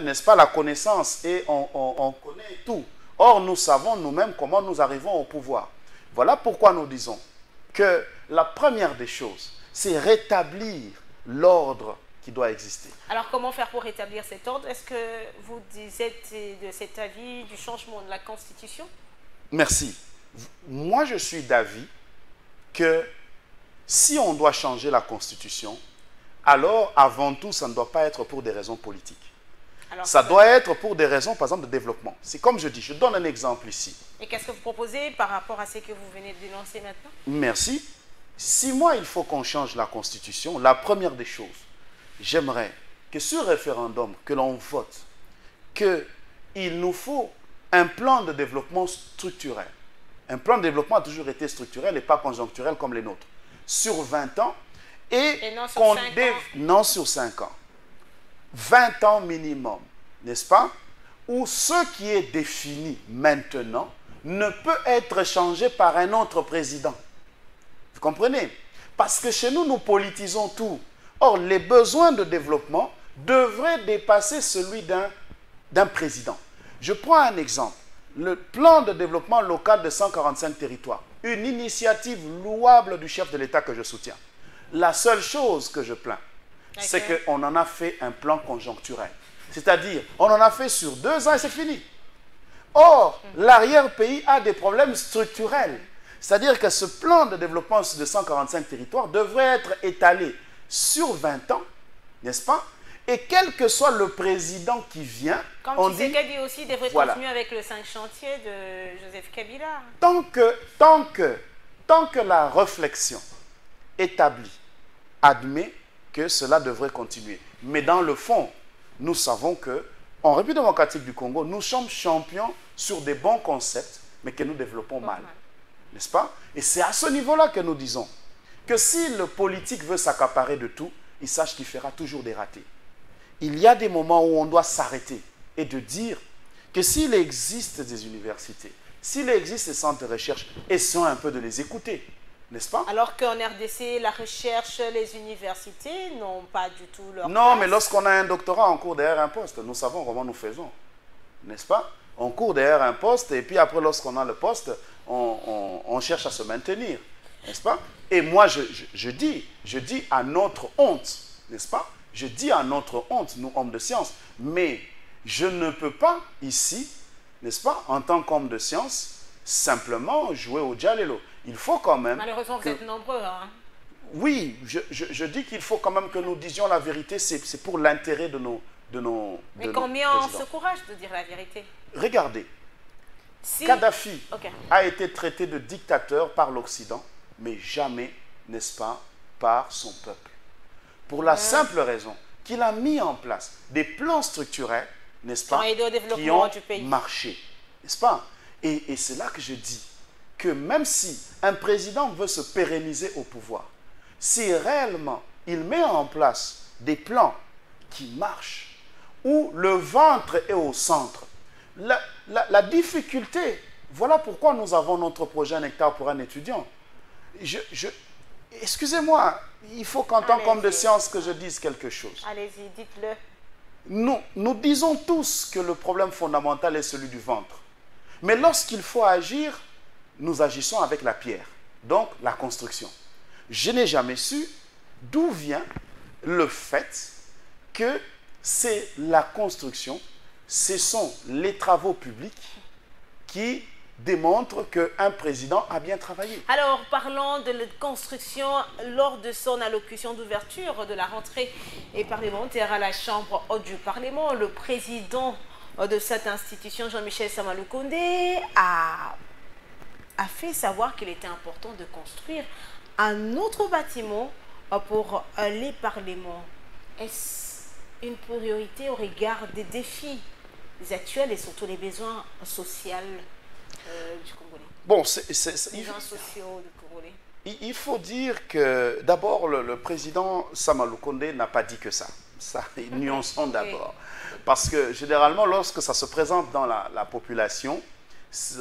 n'est-ce pas, la connaissance et on connaît tout. Or, nous savons nous-mêmes comment nous arrivons au pouvoir. Voilà pourquoi nous disons que la première des choses, c'est rétablir l'ordre qui doit exister. Alors, comment faire pour rétablir cet ordre? Est-ce que vous êtes de cet avis du changement de la Constitution? Merci. Moi, je suis d'avis que si on doit changer la Constitution, alors, avant tout, ça ne doit pas être pour des raisons politiques. Alors, ça doit être pour des raisons, par exemple, de développement. C'est comme je dis, je donne un exemple ici. Et qu'est-ce que vous proposez par rapport à ce que vous venez de dénoncer maintenant? Merci. Si moi, il faut qu'on change la Constitution, la première des choses, j'aimerais que sur référendum, que l'on vote, qu'il nous faut un plan de développement structurel. Un plan de développement a toujours été structurel et pas conjoncturel comme les nôtres. Sur 20 ans, et non sur 5 ans. Non sur 5 ans. 20 ans minimum, n'est-ce pas? Où ce qui est défini maintenant ne peut être changé par un autre président. Vous comprenez? Parce que chez nous, nous politisons tout. Or, les besoins de développement devraient dépasser celui d'un président. Je prends un exemple. Le plan de développement local de 145 territoires. Une initiative louable du chef de l'État que je soutiens. La seule chose que je plains, c'est qu'on en a fait un plan conjoncturel. C'est-à-dire, on en a fait sur 2 ans et c'est fini. Or, l'arrière-pays a des problèmes structurels. C'est-à-dire que ce plan de développement de 145 territoires devrait être étalé sur 20 ans, n'est-ce pas? Et quel que soit le président qui vient, comme on dit... Tshisekedi aussi devrait continuer avec le 5 chantiers de Joseph Kabila. Tant que la réflexion établie admet que cela devrait continuer. Mais dans le fond, nous savons qu'en République démocratique du Congo, nous sommes champions sur des bons concepts, mais que nous développons mal. N'est-ce pas? Et c'est à ce niveau-là que nous disons que si le politique veut s'accaparer de tout, il sache qu'il fera toujours des ratés. Il y a des moments où on doit s'arrêter et de dire que s'il existe des universités, s'il existe des centres de recherche, essayons un peu de les écouter, n'est-ce pas? Alors qu'en RDC, la recherche, les universités n'ont pas du tout leur Non, place. mais lorsqu'on a un doctorat, on court derrière un poste. Nous savons comment nous faisons, n'est-ce pas? On court derrière un poste et puis après, lorsqu'on a le poste, on cherche à se maintenir, n'est-ce pas? Et moi, je dis à notre honte, n'est-ce pas? Je dis à notre honte, nous, hommes de science, mais je ne peux pas ici, n'est-ce pas, en tant qu'homme de science, simplement jouer au Djalelo. Il faut quand même... Malheureusement, vous êtes nombreux. Hein? Oui, je dis qu'il faut quand même que nous disions la vérité, c'est pour l'intérêt de nos Mais combien ont ce courage de dire la vérité? Regardez, Kadhafi a été traité de dictateur par l'Occident, mais jamais, n'est-ce pas, par son peuple. Pour la simple raison qu'il a mis en place des plans structurels, n'est-ce pas, qui ont marché, n'est-ce pas? Et c'est là que je dis que même si un président veut se pérenniser au pouvoir, si réellement il met en place des plans qui marchent, où le ventre est au centre, la difficulté, voilà pourquoi nous avons notre projet Un hectare pour un étudiant. Excusez-moi, il faut qu'en tant qu'homme de science que je dise quelque chose. Allez-y, dites-le. Nous disons tous que le problème fondamental est celui du ventre. Mais lorsqu'il faut agir, nous agissons avec la pierre, donc la construction. Je n'ai jamais su d'où vient le fait que c'est la construction, ce sont les travaux publics qui démontrent qu'un président a bien travaillé. Alors, parlons de la construction. Lors de son allocution d'ouverture de la rentrée parlementaire à la Chambre haute du Parlement, le président de cette institution, Jean-Michel Samaloukonde, a fait savoir qu'il était important de construire un autre bâtiment pour les parlements. Est-ce une priorité au regard des défis actuels et surtout les besoins sociaux du Congolais? Bon, il faut dire que d'abord le président Samaloukonde n'a pas dit que ça. Nuançons d'abord. Parce que généralement, lorsque ça se présente dans la population,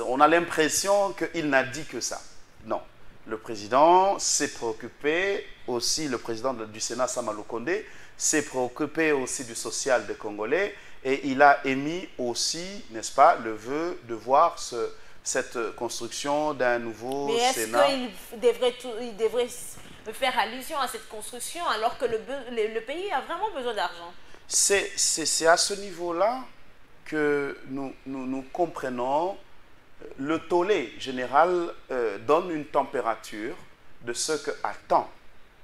on a l'impression qu'il n'a dit que ça. Non. Le président s'est préoccupé aussi, le président du Sénat Samaloukonde s'est préoccupé aussi du social des Congolais et il a émis aussi, n'est-ce pas, le vœu de voir cette construction d'un nouveau Sénat. Mais est-ce qu'il devrait faire allusion à cette construction alors que le pays a vraiment besoin d'argent? C'est à ce niveau-là que nous comprenons le tollé général donne une température de ce que attend,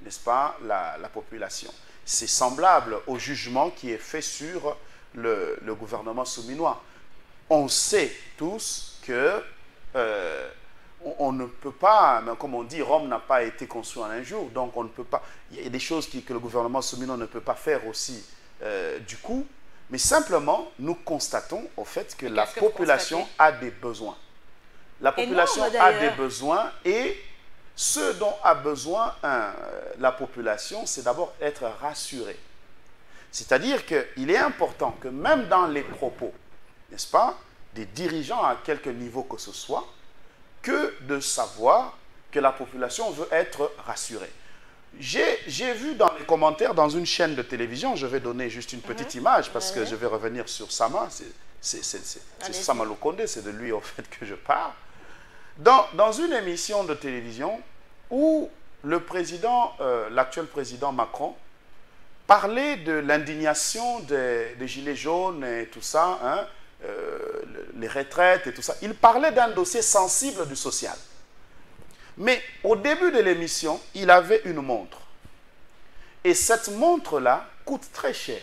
n'est-ce pas, la population. C'est semblable au jugement qui est fait sur le gouvernement souminois. On sait tous que on ne peut pas, comme on dit, Rome n'a pas été construit en un jour, donc on ne peut pas, il y a des choses que le gouvernement souminois ne peut pas faire aussi du coup, mais simplement nous constatons au fait que la population a des besoins. La population a des besoins et ce dont a besoin la population, c'est d'abord être rassurée. C'est-à-dire qu'il est important que même dans les propos, n'est-ce pas, des dirigeants à quelque niveau que ce soit, que de savoir que la population veut être rassurée. J'ai vu dans les commentaires dans une chaîne de télévision, je vais donner juste une petite image parce que je vais revenir sur Sama, c'est Sama Lukonde, c'est de lui en fait que je parle. Dans une émission de télévision où le président, l'actuel président Macron, parlait de l'indignation des gilets jaunes et tout ça, hein, les retraites et tout ça. Il parlait d'un dossier sensible du social. Mais au début de l'émission, il avait une montre. Et cette montre-là coûte très cher.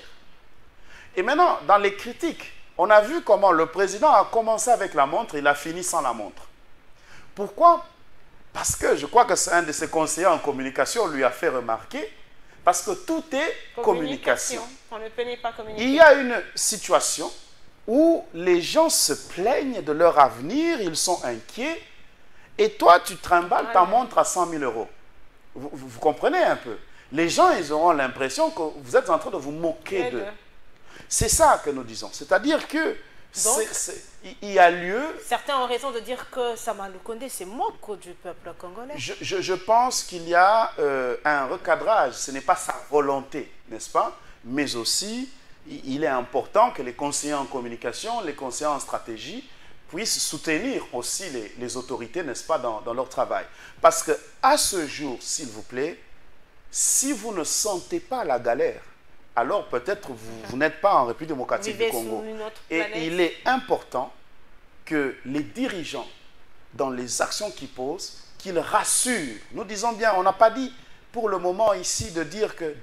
Et maintenant, dans les critiques, on a vu comment le président a commencé avec la montre, il a fini sans la montre. Pourquoi? Parce que je crois que c'est un de ses conseillers en communication lui a fait remarquer, parce que tout est communication. On ne peut pas communiquer. Il y a une situation où les gens se plaignent de leur avenir, ils sont inquiets, et toi, tu trimbales ta montre à 100 000 euros. Vous comprenez un peu? Les gens, ils auront l'impression que vous êtes en train de vous moquer d'eux. C'est ça que nous disons. C'est-à-dire que il y a lieu... Certains ont raison de dire que Sama Lukonde, c'est moque du peuple congolais. Je pense qu'il y a un recadrage. Ce n'est pas sa volonté, n'est-ce pas? Mais aussi, il est important que les conseillers en communication, les conseillers en stratégie, puissent soutenir aussi les autorités, n'est-ce pas, dans leur travail. Parce qu'à ce jour, s'il vous plaît, si vous ne sentez pas la galère, alors peut-être vous n'êtes pas en République démocratique du Congo. Et il est important que les dirigeants, dans les actions qu'ils posent, qu'ils rassurent. Nous disons bien, on n'a pas dit pour le moment ici de dire que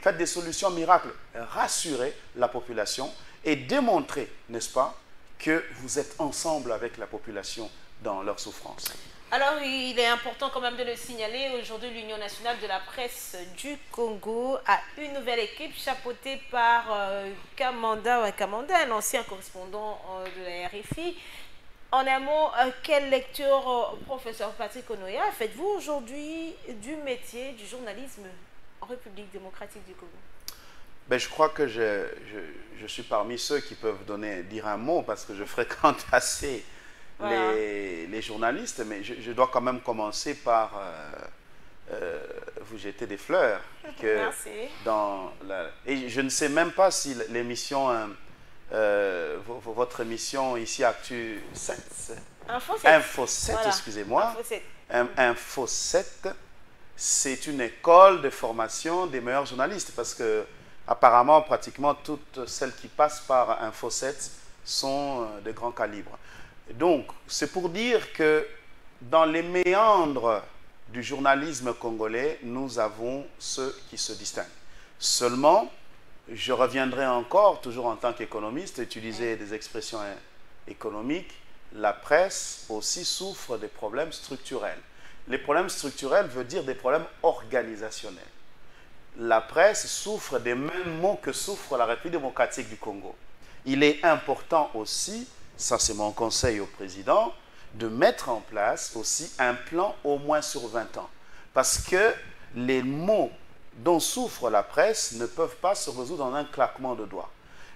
faites des solutions miracles. Rassurez la population et démontrez, n'est-ce pas, que vous êtes ensemble avec la population dans leur souffrance. Alors, il est important quand même de le signaler. Aujourd'hui, l'Union nationale de la presse du Congo a une nouvelle équipe chapeautée par Kamanda, un ancien correspondant de la RFI. En un mot, quelle lecture, professeur Patrick Onoya, faites-vous aujourd'hui du métier du journalisme en République démocratique du Congo? Ben, je crois que je suis parmi ceux qui peuvent dire un mot parce que je fréquente assez les journalistes, mais je dois quand même commencer par vous jeter des fleurs. Merci. Et je ne sais même pas si l'émission, votre émission ici, Actu 7, Info 7, voilà. Excusez-moi, Info 7, c'est une école de formation des meilleurs journalistes parce que apparemment, pratiquement toutes celles qui passent par Info 7 sont de grand calibre. Donc, c'est pour dire que dans les méandres du journalisme congolais, nous avons ceux qui se distinguent. Seulement, je reviendrai encore, toujours en tant qu'économiste, utiliser des expressions économiques, la presse aussi souffre des problèmes structurels. Les problèmes structurels veulent dire des problèmes organisationnels. La presse souffre des mêmes maux que souffre la République démocratique du Congo. Il est important aussi, ça c'est mon conseil au président, de mettre en place aussi un plan au moins sur 20 ans. Parce que les maux dont souffre la presse ne peuvent pas se résoudre en un claquement de doigts.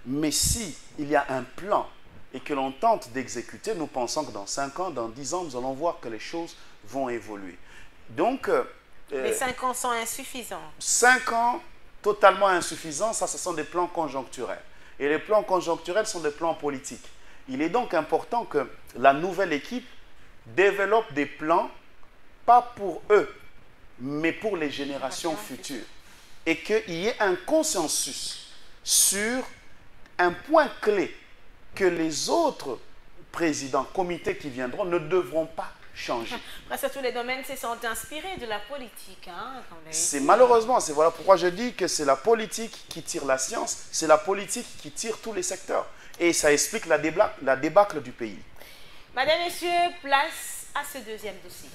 Mais si il y a un plan et que l'on tente d'exécuter, nous pensons que dans 5 ans, dans 10 ans, nous allons voir que les choses vont évoluer. Donc... les 5 ans sont insuffisants. 5 ans totalement insuffisants, ça ce sont des plans conjoncturels. Et les plans conjoncturels sont des plans politiques. Il est donc important que la nouvelle équipe développe des plans, pas pour eux, mais pour les générations futures. Et qu'il y ait un consensus sur un point clé que les autres présidents, comités qui viendront ne devront pas changer. Presque tous les domaines se sont inspirés de la politique. Hein, c'est malheureusement, c'est voilà pourquoi je dis que c'est la politique qui tire la science, c'est la politique qui tire tous les secteurs. Et ça explique la débâcle du pays. Madame, Messieurs, place à ce deuxième dossier.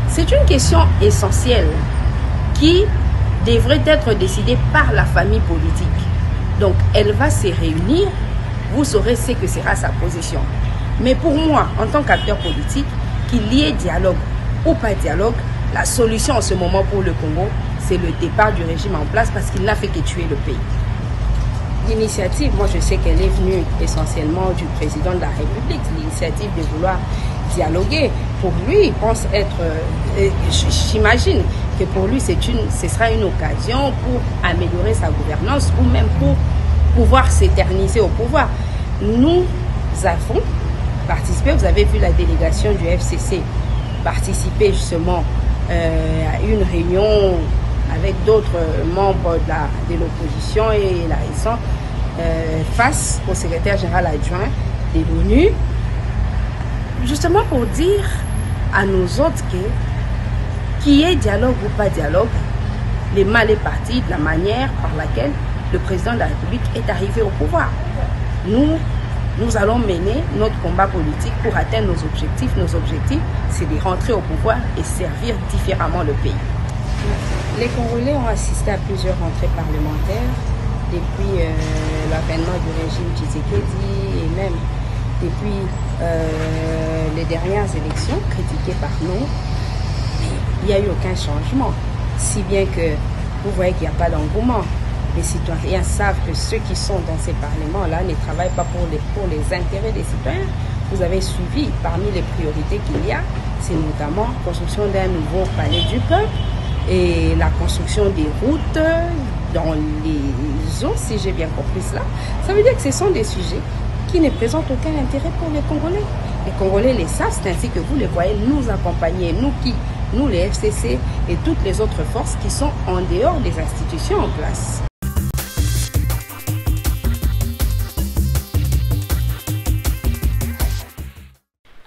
C'est une question essentielle qui devrait être décidée par la famille politique. Donc, elle va se réunir, vous saurez ce que sera sa position. Mais pour moi, en tant qu'acteur politique, qu'il y ait dialogue ou pas dialogue, la solution en ce moment pour le Congo, c'est le départ du régime en place parce qu'il n'a fait que tuer le pays. L'initiative, moi je sais qu'elle est venue essentiellement du président de la République, l'initiative de vouloir dialoguer. Pour lui, il pense être, j'imagine que pour lui, ce sera une occasion pour améliorer sa gouvernance ou même pour pouvoir s'éterniser au pouvoir. Nous avons participé, vous avez vu la délégation du FCC participer justement à une réunion avec d'autres membres de l'opposition et la raison face au secrétaire général adjoint de l'ONU, justement pour dire à nous autres qu'il y ait dialogue ou pas dialogue, le mal est parti de la manière par laquelle le président de la République est arrivé au pouvoir. Nous allons mener notre combat politique pour atteindre nos objectifs. Nos objectifs, c'est de rentrer au pouvoir et servir différemment le pays. Les Congolais ont assisté à plusieurs rentrées parlementaires depuis l'avènement du régime Tshisekedi et même depuis les dernières élections critiquées par nous. Il n'y a eu aucun changement, si bien que vous voyez qu'il n'y a pas d'engouement. Les citoyens savent que ceux qui sont dans ces parlements-là ne travaillent pas pour les intérêts des citoyens. Vous avez suivi, parmi les priorités qu'il y a, c'est notamment la construction d'un nouveau palais du peuple et la construction des routes dans les eaux, si j'ai bien compris cela. Ça veut dire que ce sont des sujets qui ne présentent aucun intérêt pour les Congolais. Les Congolais les savent, c'est ainsi que vous les voyez nous accompagner, nous les FCC et toutes les autres forces qui sont en dehors des institutions en place.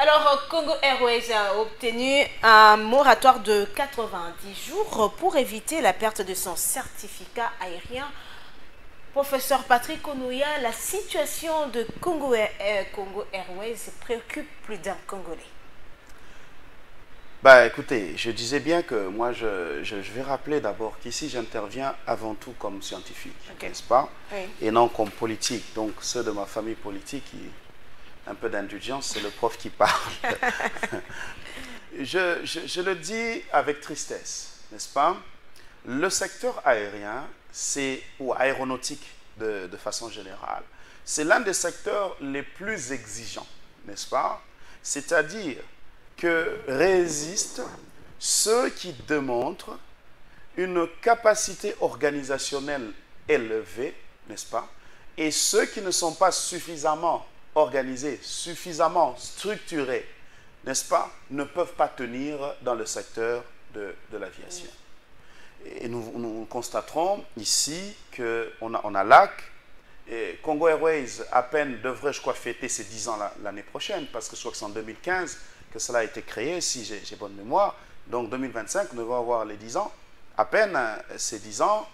Alors, Congo Airways a obtenu un moratoire de 90 jours pour éviter la perte de son certificat aérien. Professeur Patrick Onouya, la situation de Congo Airways préoccupe plus d'un Congolais. Bah, écoutez, je disais bien que moi, je vais rappeler d'abord qu'ici, j'interviens avant tout comme scientifique, n'est-ce pas? Oui. Et non comme politique. Donc, ceux de ma famille politique, un peu d'indulgence, c'est le prof qui parle. je le dis avec tristesse, n'est-ce pas? Le secteur aérien, ou aéronautique de façon générale, c'est l'un des secteurs les plus exigeants, n'est-ce pas? C'est-à-dire que résistent ceux qui démontrent une capacité organisationnelle élevée, n'est-ce pas? Et ceux qui ne sont pas suffisamment organisés, suffisamment structurés, n'est-ce pas, ne peuvent pas tenir dans le secteur de l'aviation. Et nous constaterons ici qu'on a l'AC, et Congo Airways à peine devrait, je crois, fêter ses 10 ans l'année prochaine, parce que je crois que c'est en 2015 que cela a été créé, si j'ai bonne mémoire. Donc 2025, nous devons avoir les 10 ans. À peine ces 10 ans,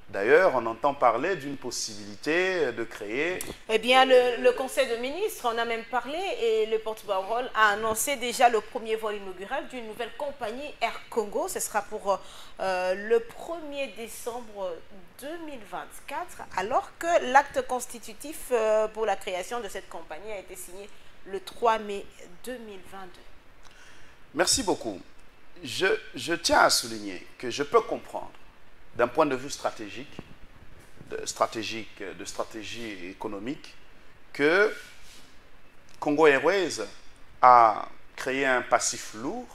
d'ailleurs, on entend parler d'une possibilité de créer... Eh bien, le Conseil de ministres en a même parlé et le porte-parole a annoncé déjà le premier vol inaugural d'une nouvelle compagnie Air Congo. Ce sera pour le 1er décembre 2024, alors que l'acte constitutif pour la création de cette compagnie a été signé le 3 mai 2022. Merci beaucoup. Je tiens à souligner que je peux comprendre d'un point de vue stratégie économique, que Congo Airways a créé un passif lourd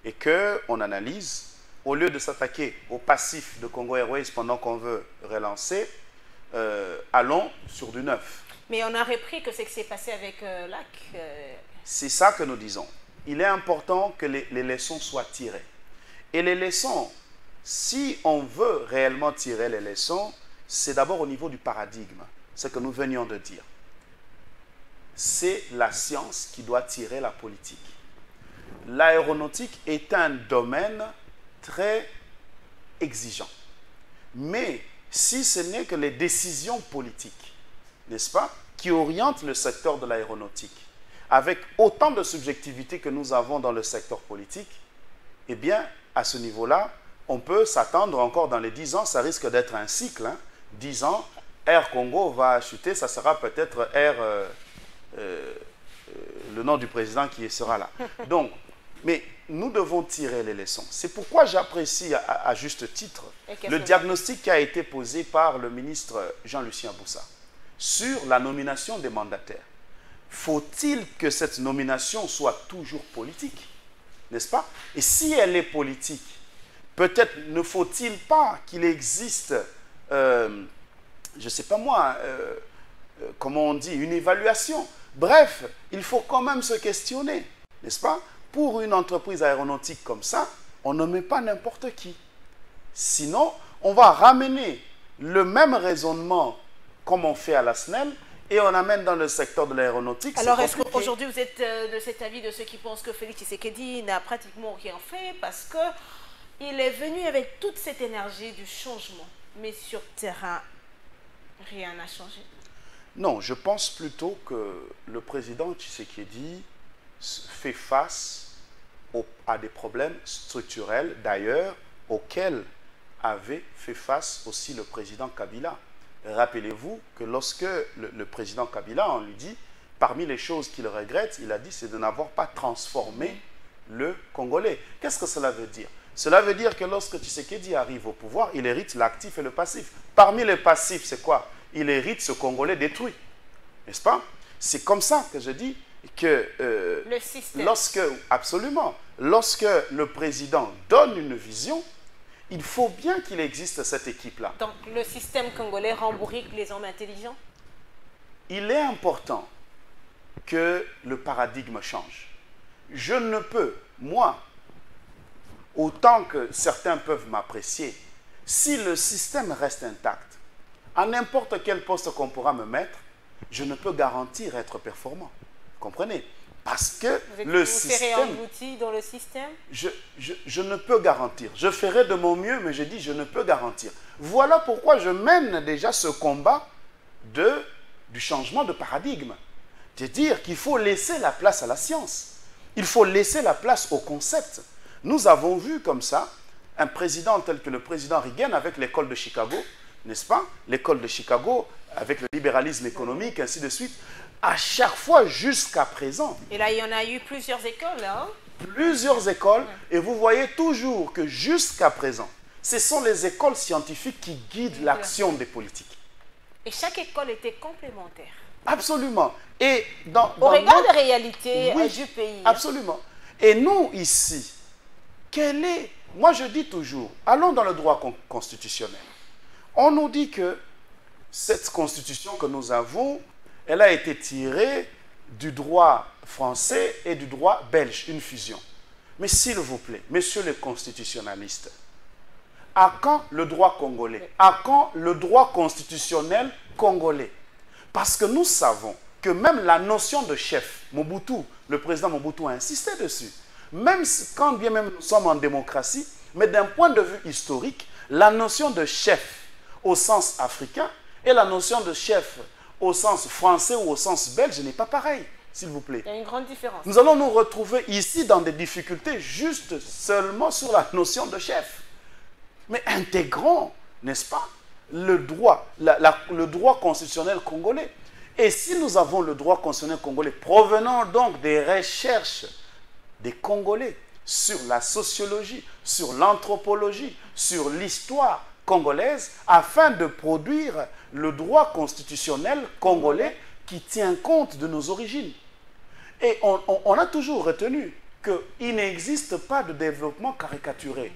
et qu'on analyse, au lieu de s'attaquer au passif de Congo Airways pendant qu'on veut relancer, allons sur du neuf. Mais on a repris que c'est ce qui s'est passé avec Lac. C'est ça que nous disons. Il est important que les leçons soient tirées. Et les leçons, si on veut réellement tirer les leçons, c'est d'abord au niveau du paradigme, ce que nous venions de dire. C'est la science qui doit tirer la politique. L'aéronautique est un domaine très exigeant. Mais si ce n'est que les décisions politiques, n'est-ce pas, qui orientent le secteur de l'aéronautique, avec autant de subjectivité que nous avons dans le secteur politique, eh bien, à ce niveau-là, on peut s'attendre encore dans les 10 ans, ça risque d'être un cycle. 10 ans, Air Congo va chuter, ça sera peut-être Air, le nom du président qui sera là. Donc, mais nous devons tirer les leçons. C'est pourquoi j'apprécie à juste titre le diagnostic qui a été posé par le ministre Jean-Lucien Boussa sur la nomination des mandataires. Faut-il que cette nomination soit toujours politique, n'est-ce pas? Et si elle est politique, peut-être ne faut-il pas qu'il existe, je ne sais pas moi, comment on dit, une évaluation. Bref, il faut quand même se questionner, n'est-ce pas? Pour une entreprise aéronautique comme ça, on ne met pas n'importe qui. Sinon, on va ramener le même raisonnement comme on fait à la SNEL et on amène dans le secteur de l'aéronautique. Alors, est-ce qu'aujourd'hui, vous êtes de cet avis de ceux qui pensent que Félix Tshisekedi n'a pratiquement rien fait parce qu'il est venu avec toute cette énergie du changement, mais sur terrain, rien n'a changé? Non, je pense plutôt que le président Tshisekedi fait face à des problèmes structurels, d'ailleurs, auxquels avait fait face aussi le président Kabila. Rappelez-vous que lorsque le président Kabila, on lui dit, parmi les choses qu'il regrette, il a dit, c'est de n'avoir pas transformé le Congolais. Qu'est-ce que cela veut dire? Cela veut dire que lorsque Tshisekedi arrive au pouvoir, il hérite l'actif et le passif. Parmi les passifs, c'est quoi? Il hérite ce Congolais détruit. N'est-ce pas? C'est comme ça que je dis que le système. Lorsque le président donne une vision, il faut bien qu'il existe cette équipe-là. Donc le système congolais rembourrique les hommes intelligents? Il est important que le paradigme change. Je ne peux, moi, autant que certains peuvent m'apprécier, si le système reste intact, à n'importe quel poste qu'on pourra me mettre, je ne peux garantir être performant. Comprenez? Parce que le système... Vous serez englouti dans le système? Je ne peux garantir. Je ferai de mon mieux, mais je dis je ne peux garantir. Voilà pourquoi je mène déjà ce combat du changement de paradigme. C'est-à-dire qu'il faut laisser la place à la science. Il faut laisser la place au concept. Nous avons vu comme ça un président tel que le président Reagan avec l'école de Chicago, n'est-ce pas? L'école de Chicago avec le libéralisme économique, ainsi de suite. À chaque fois jusqu'à présent. Et là, il y en a eu plusieurs écoles, hein? Plusieurs écoles. Et vous voyez toujours que jusqu'à présent, ce sont les écoles scientifiques qui guident l'action des politiques. Et chaque école était complémentaire. Absolument. Et au regard des réalités du pays. Absolument. Et nous, ici, moi je dis toujours, allons dans le droit constitutionnel. On nous dit que cette constitution que nous avons, elle a été tirée du droit français et du droit belge, une fusion. Mais s'il vous plaît, messieurs les constitutionnalistes, à quand le droit congolais? À quand le droit constitutionnel congolais? Parce que nous savons que même la notion de chef, Mobutu, le président Mobutu a insisté dessus, même quand bien même nous sommes en démocratie, mais d'un point de vue historique, la notion de chef au sens africain et la notion de chef au sens français ou au sens belge n'est pas pareil, s'il vous plaît. Il y a une grande différence. Nous allons nous retrouver ici dans des difficultés juste seulement sur la notion de chef. Mais intégrons, n'est-ce pas, le droit, le droit constitutionnel congolais. Et si nous avons le droit constitutionnel congolais, provenant donc des recherches des Congolais sur la sociologie, sur l'anthropologie, sur l'histoire congolaise, afin de produire le droit constitutionnel congolais qui tient compte de nos origines. Et on a toujours retenu qu'il n'existe pas de développement caricaturé.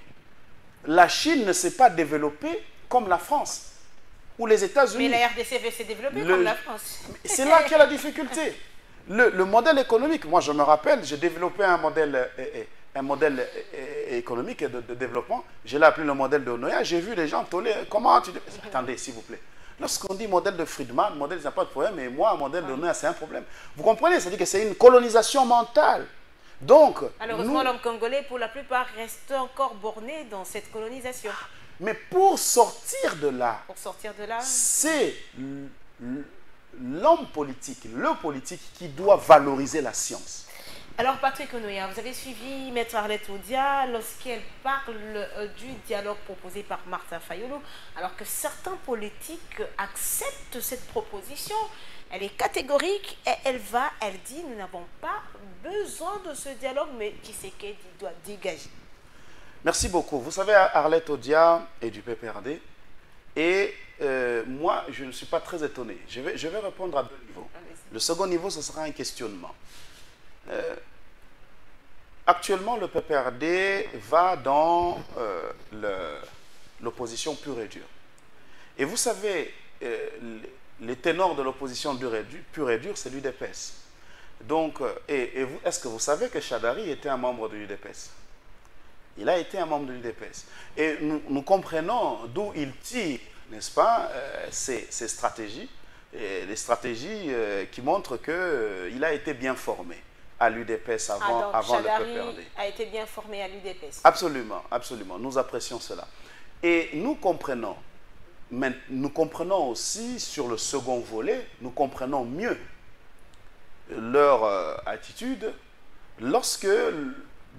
La Chine ne s'est pas développée comme la France. ou les États-Unis. Mais la RDC veut se développer comme la France. C'est là qu'il y a la difficulté. Le modèle économique, moi je me rappelle, j'ai développé un modèle économique et de développement. Je l'ai appelé le modèle de Onoya. J'ai vu les gens toller. Comment tu... Attendez, s'il vous plaît. Lorsqu'on dit modèle de Friedman, modèle, ça n'a pas de problème, mais moi, modèle de Onoya, c'est un problème. Vous comprenez? C'est-à-dire que c'est une colonisation mentale. Donc, malheureusement, l'homme congolais, pour la plupart, reste encore borné dans cette colonisation. Mais pour sortir de là, c'est l'homme politique, le politique qui doit valoriser la science. Alors, Patrick Onoya, vous avez suivi Maître Arlette Odia lorsqu'elle parle du dialogue proposé par Martin Fayulu, alors que certains politiques acceptent cette proposition. Elle est catégorique et elle dit, nous n'avons pas besoin de ce dialogue, mais Tshisekedi doit dégager. Merci beaucoup. Vous savez, Arlette Odia est du PPRD et moi, je ne suis pas très étonné. Je vais répondre à deux niveaux. Le second niveau, ce sera un questionnement. Actuellement, le PPRD va dans l'opposition pure et dure. Et vous savez, les ténors de l'opposition pure et dure, c'est l'UDPS. Donc, est-ce que vous savez que Chadari était un membre de l'UDPS? Il a été un membre de l'UDPS. Et nous comprenons d'où il tire, n'est-ce pas, ces stratégies, les stratégies qui montrent qu'il a été bien formé à l'UDPS avant le PPRD. A été bien formé à l'UDPS. Absolument, absolument. Nous apprécions cela. Et nous comprenons aussi sur le second volet, nous comprenons mieux leur attitude lorsque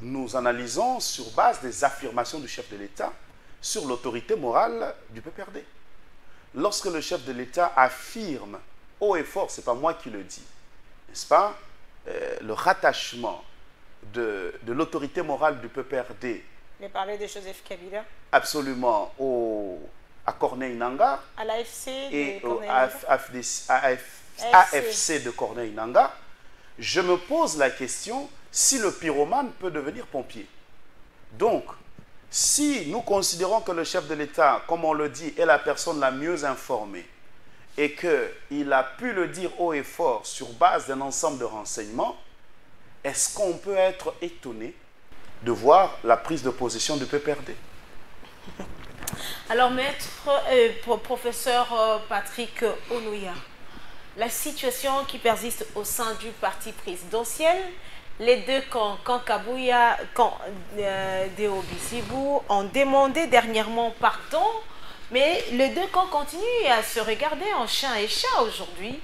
nous analysons sur base des affirmations du chef de l'État sur l'autorité morale du PPRD. Lorsque le chef de l'État affirme haut et fort, ce n'est pas moi qui le dis, n'est-ce pas, le rattachement de l'autorité morale du PPRD. Vous parlez de Joseph Kabila? Absolument, à Corneille Nangaa. À l'AFC et au AFC de Corneille Nangaa. Je me pose la question si le pyromane peut devenir pompier. Donc, si nous considérons que le chef de l'État, comme on le dit, est la personne la mieux informée et qu'il a pu le dire haut et fort sur base d'un ensemble de renseignements, est-ce qu'on peut être étonné de voir la prise de position du PPRD? Alors, professeur Patrick Onoya, la situation qui persiste au sein du parti présidentiel, les deux camps, camp Kabouya, camp Deo Bissibou, ont demandé dernièrement pardon, mais les deux camps continuent à se regarder en chien et chat aujourd'hui,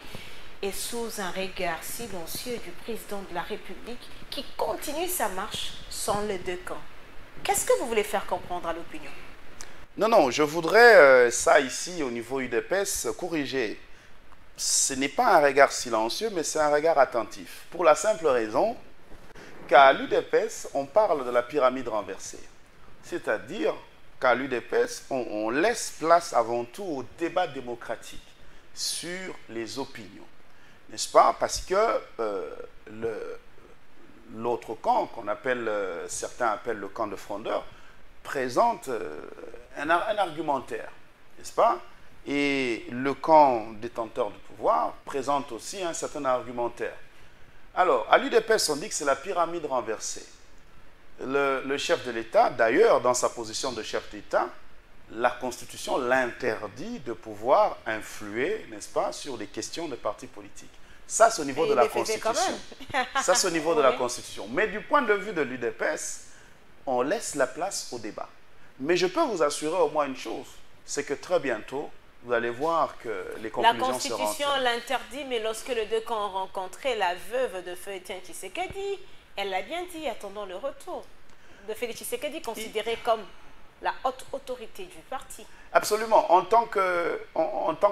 et sous un regard silencieux du président de la République qui continue sa marche sans les deux camps. Qu'est-ce que vous voulez faire comprendre à l'opinion? Non, je voudrais ça ici au niveau UDPS corriger. Ce n'est pas un regard silencieux, mais c'est un regard attentif. Pour la simple raison qu'à l'UDPS, on parle de la pyramide renversée. C'est-à-dire qu'à l'UDPS, on laisse place avant tout au débat démocratique sur les opinions. N'est-ce pas? Parce que l'autre camp, qu'on appelle, certains appellent le camp de frondeurs, présente un argumentaire, n'est-ce pas? Et le camp détenteur du pouvoir présente aussi un certain argumentaire. Alors, à l'UDPS, on dit que c'est la pyramide renversée. Le chef de l'État, d'ailleurs, dans sa position de chef d'État, la Constitution l'interdit de pouvoir influer, n'est-ce pas, sur les questions des partis politiques. Ça, c'est au niveau de la Constitution. Ça, c'est au niveau de la Constitution. Mais du point de vue de l'UDPS, on laisse la place au débat. Mais je peux vous assurer au moins une chose, c'est que très bientôt, vous allez voir que les conclusions seront... La Constitution l'interdit, mais lorsque les deux camps ont rencontré la veuve de Feu Etienne Tshisekedi, elle l'a bien dit, attendons le retour de Félix Tshisekedi, considéré comme la haute autorité du parti. Absolument. En tant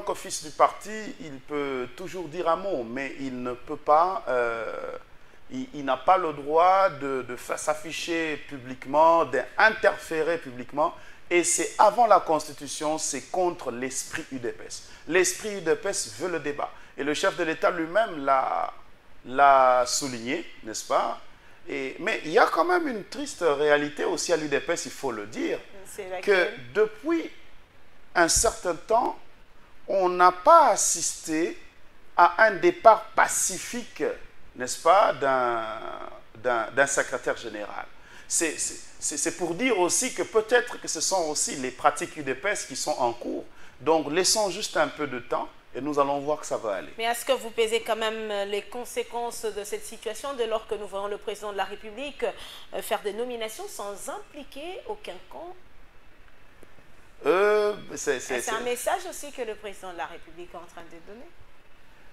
qu'office du parti, il peut toujours dire un mot, mais il ne peut pas... il n'a pas le droit de s'afficher publiquement, d'interférer publiquement. Et c'est avant la Constitution, c'est contre l'esprit UDPS. L'esprit UDPS veut le débat. Et le chef de l'État lui-même l'a souligné, n'est-ce pas? Mais il y a quand même une triste réalité aussi à l'UDPS, il faut le dire, que depuis un certain temps, on n'a pas assisté à un départ pacifique, n'est-ce pas, d'un secrétaire général. C'est pour dire aussi que peut-être que ce sont aussi les pratiques UDPS qui sont en cours. Donc, laissons juste un peu de temps et nous allons voir que ça va aller. Mais est-ce que vous pesez quand même les conséquences de cette situation dès lors que nous voyons le président de la République faire des nominations sans impliquer aucun camp? C'est un message aussi que le président de la République est en train de donner.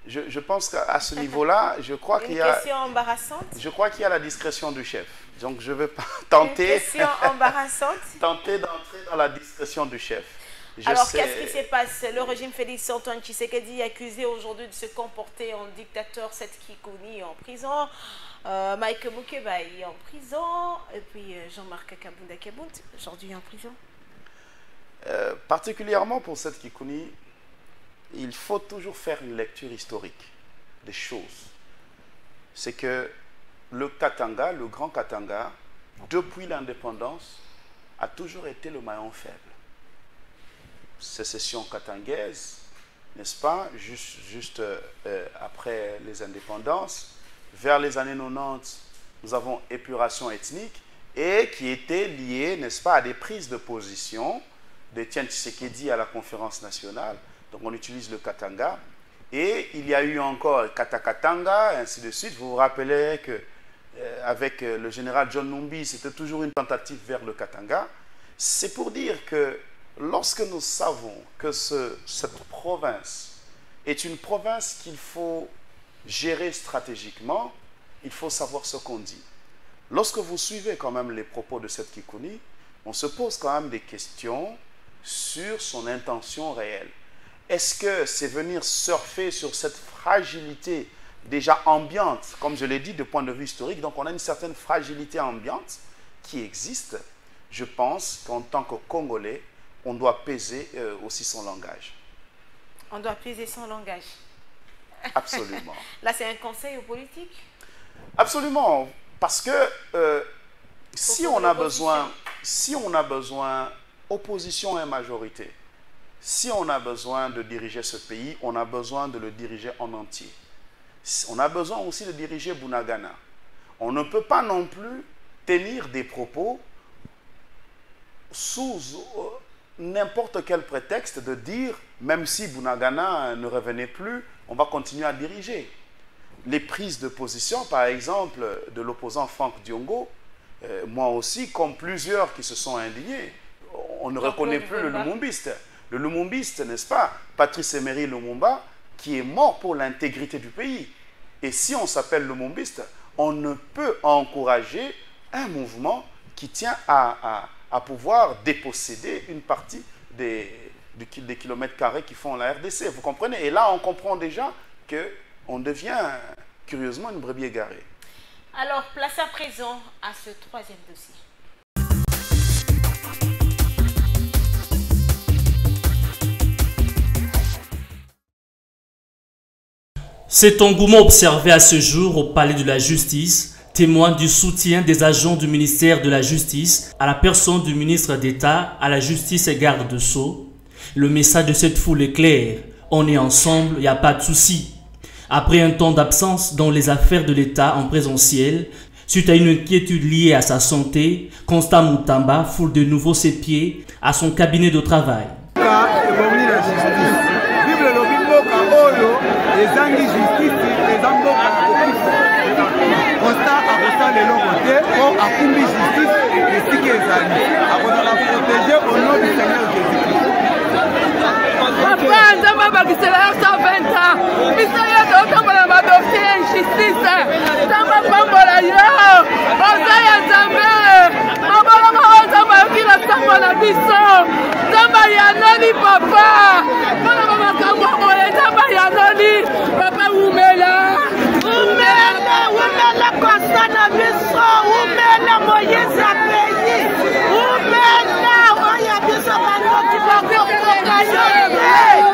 Je pense qu'à ce niveau-là, je crois qu'il y a... Une question embarrassante. Je crois qu'il y a la discrétion du chef. Donc, je ne vais pas tenter... Une question embarrassante. Tenter d'entrer dans la discrétion du chef. Alors, qu'est-ce qui se passe? Le régime Félix Antoine Tshisekedi accusé aujourd'hui de se comporter en dictateur, Seth Kikouni en prison, Mike Mukebai en prison, et puis Jean-Marc Kabunda Kabound, aujourd'hui en prison. Particulièrement pour Seth Kikouni, il faut toujours faire une lecture historique des choses. C'est que le Katanga, le Grand Katanga, depuis l'indépendance, a toujours été le maillon faible. Sécession katangaise, n'est-ce pas, juste après les indépendances, vers les années 90, nous avons épuration ethnique et qui était liée, n'est-ce pas, à des prises de position d'Étienne Tshisekedi à la conférence nationale. Donc on utilise le Katanga. Et il y a eu encore Katakatanga, ainsi de suite. Vous vous rappelez qu'avec le général John Numbi, c'était toujours une tentative vers le Katanga. C'est pour dire que lorsque nous savons que cette province est une province qu'il faut gérer stratégiquement, il faut savoir ce qu'on dit. Lorsque vous suivez quand même les propos de Seth Kikouni, on se pose quand même des questions sur son intention réelle. Est-ce que c'est venir surfer sur cette fragilité déjà ambiante, comme je l'ai dit, de point de vue historique? Donc on a une certaine fragilité ambiante qui existe. Je pense qu'en tant que Congolais, on doit peser aussi son langage. On doit peser son langage. Absolument. Là, c'est un conseil aux politiques? Absolument. Parce que si on a besoin, opposition et majorité, si on a besoin de diriger ce pays, on a besoin de le diriger en entier. On a besoin aussi de diriger Bunagana. On ne peut pas non plus tenir des propos sous n'importe quel prétexte de dire, même si Bunagana ne revenait plus, on va continuer à diriger. Les prises de position, par exemple, de l'opposant Franck Diongo, moi aussi, comme plusieurs qui se sont indignés, on ne reconnaît plus le Lumumbiste. Le Lumumbiste, n'est-ce pas, Patrice Emery Lumumba, qui est mort pour l'intégrité du pays. Et si on s'appelle Lumumbiste, on ne peut encourager un mouvement qui tient à pouvoir déposséder une partie des kilomètres carrés qui font la RDC. Vous comprenez? Et là, on comprend déjà qu'on devient curieusement une brebis égarée. Alors, place à présent à ce troisième dossier. Cet engouement observé à ce jour au Palais de la Justice témoigne du soutien des agents du ministère de la Justice à la personne du ministre d'État à la Justice et garde de Sceaux. Le message de cette foule est clair, on est ensemble, il n'y a pas de souci. Après un temps d'absence dans les affaires de l'État en présentiel, suite à une inquiétude liée à sa santé, Constant Moutamba foule de nouveau ses pieds à son cabinet de travail.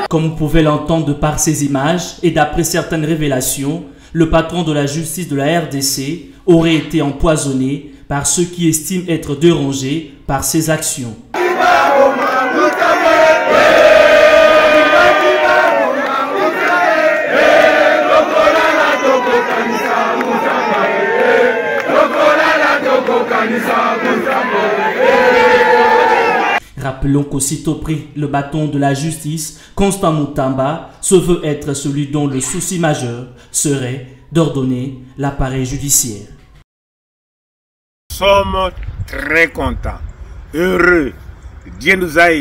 Comme vous pouvez l'entendre de par ces images et d'après certaines révélations, le patron de la justice de la RDC aurait été empoisonné par ceux qui estiment être dérangés par ses actions. Rappelons qu'aussitôt pris le bâton de la justice, Constant Moutamba se veut être celui dont le souci majeur serait d'ordonner l'appareil judiciaire. Nous sommes très contents, heureux. Dieu nous a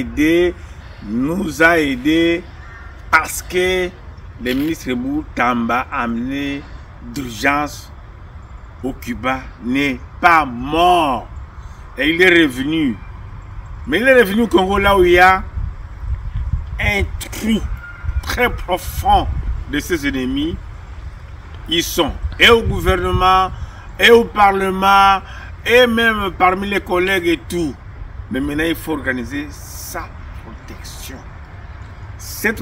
aidés parce que le ministre Moutamba amené d'urgence au Cuba n'est pas mort. Et il est revenu. Mais il est revenu au Congo là où il y a un trou très profond de ses ennemis. Ils sont et au gouvernement, et au parlement, et même parmi les collègues et tout. Mais maintenant il faut organiser sa protection. Cette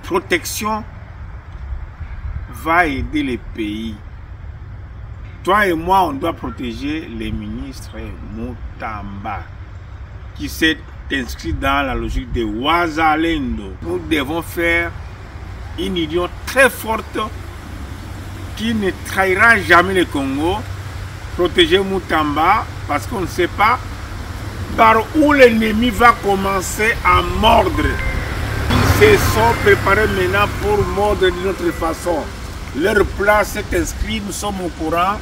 protection va aider les pays. Toi et moi, on doit protéger les ministres Moutamba qui s'est inscrit dans la logique de Wazalendo. Nous devons faire une union très forte qui ne trahira jamais le Congo. Protéger Moutamba parce qu'on ne sait pas par où l'ennemi va commencer à mordre. Ils se sont préparés maintenant pour mordre d'une autre façon. Leur plan s'est inscrit, nous sommes au courant,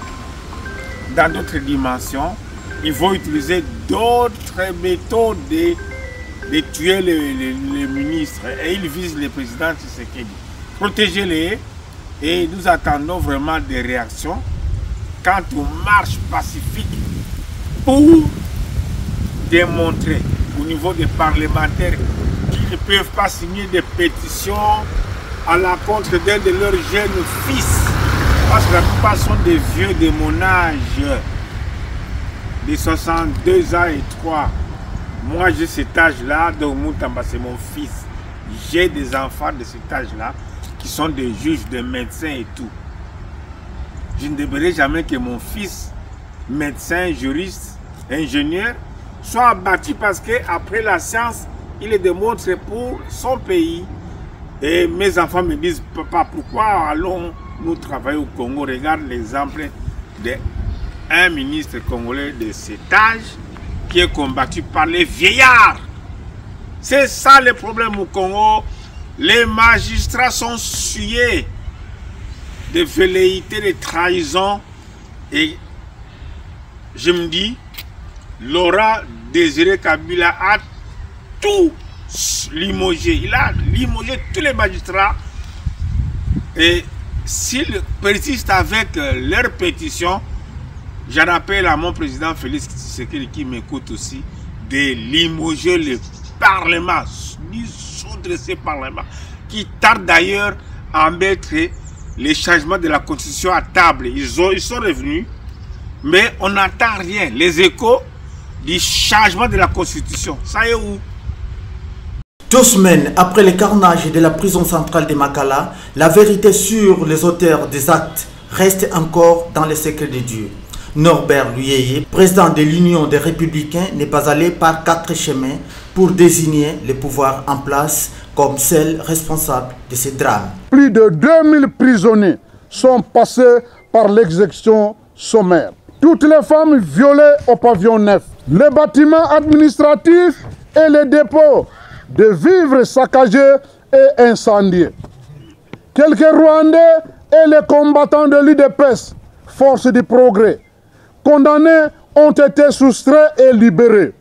dans d'autres dimensions. Ils vont utiliser d'autres méthodes de tuer les ministres. Et ils visent le président Tshisekedi. Protégez-les et nous attendons vraiment des réactions quant aux marches pacifiques pour démontrer au niveau des parlementaires qui ne peuvent pas signer des pétitions à la contre d'un de leurs jeunes fils, parce que la plupart sont des vieux de mon âge, de 62 ans et 3. Moi j'ai cet âge-là, donc Moutamba c'est mon fils. J'ai des enfants de cet âge-là qui sont des juges, des médecins et tout. Je ne devrais jamais que mon fils, médecin, juriste, ingénieur, soit abattu parce qu'après la science, il le démontre pour son pays. Et mes enfants me disent, papa, pourquoi allons-nous travailler au Congo? Regarde l'exemple d'un ministre congolais de cet âge qui est combattu par les vieillards. C'est ça le problème au Congo. Les magistrats sont souillés de velléités, de trahison. Et je me dis, Laurent Désiré Kabila a tout limogé. Il a limogé tous les magistrats. Et s'ils persistent avec leur pétition, j'en appelle à mon président Félix Tshisekedi qui m'écoute aussi, de limoger le Parlement, dissoudre ce Parlement, qui tarde d'ailleurs à mettre les changements de la Constitution à table. Ils sont revenus, mais on n'entend rien. Les échos du changement de la Constitution, ça y est où? 2 semaines après le carnage de la prison centrale de Makala, la vérité sur les auteurs des actes reste encore dans le secret de Dieu. Norbert Luyeye, président de l'Union des Républicains, n'est pas allé par 4 chemins pour désigner les pouvoirs en place comme seul responsable de ces drames. Plus de 2000 prisonniers sont passés par l'exécution sommaire. Toutes les femmes violées au pavillon 9. Les bâtiments administratifs et les dépôts de vivres saccagés et incendiés. Quelques Rwandais et les combattants de l'UDPS, force du progrès, condamnés ont été soustraits et libérés.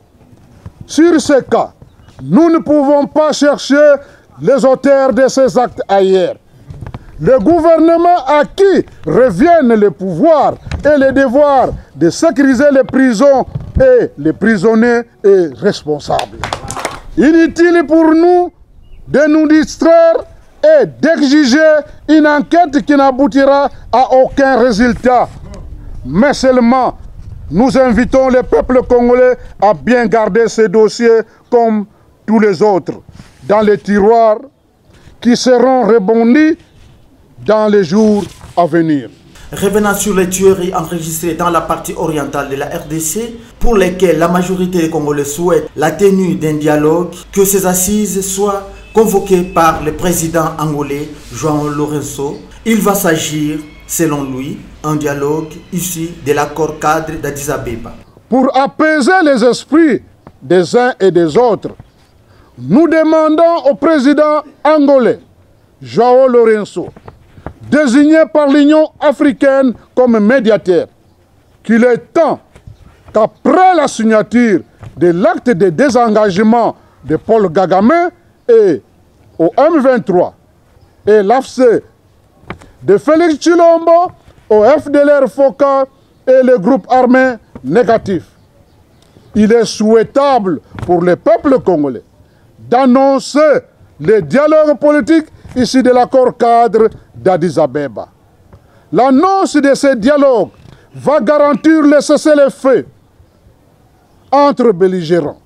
Sur ce cas, nous ne pouvons pas chercher les auteurs de ces actes ailleurs. Le gouvernement à qui reviennent les pouvoirs et les devoirs de sécuriser les prisons et les prisonniers est responsable. Inutile pour nous de nous distraire et d'exiger une enquête qui n'aboutira à aucun résultat. Mais seulement, nous invitons le peuple congolais à bien garder ces dossiers comme tous les autres dans les tiroirs qui seront rebondis dans les jours à venir. Revenant sur les tueries enregistrées dans la partie orientale de la RDC, pour lesquelles la majorité des Congolais souhaite la tenue d'un dialogue, que ces assises soient convoquées par le président angolais João Lourenço. Il va s'agir, selon lui, un dialogue issu de l'accord cadre d'Addis Abeba. Pour apaiser les esprits des uns et des autres. Nous demandons au président angolais, João Lourenço, désigné par l'Union africaine comme médiateur, qu'il est temps qu'après la signature de l'acte de désengagement de Paul Kagame et au M23 et l'AFC de Félix Tshilombo, au FDLR Foka et le groupe armé négatif. Il est souhaitable pour le peuple congolais d'annoncer le dialogue politique issu de l'accord cadre d'Addis Abeba. L'annonce de ce dialogue va garantir le cessez-le-feu entre belligérants,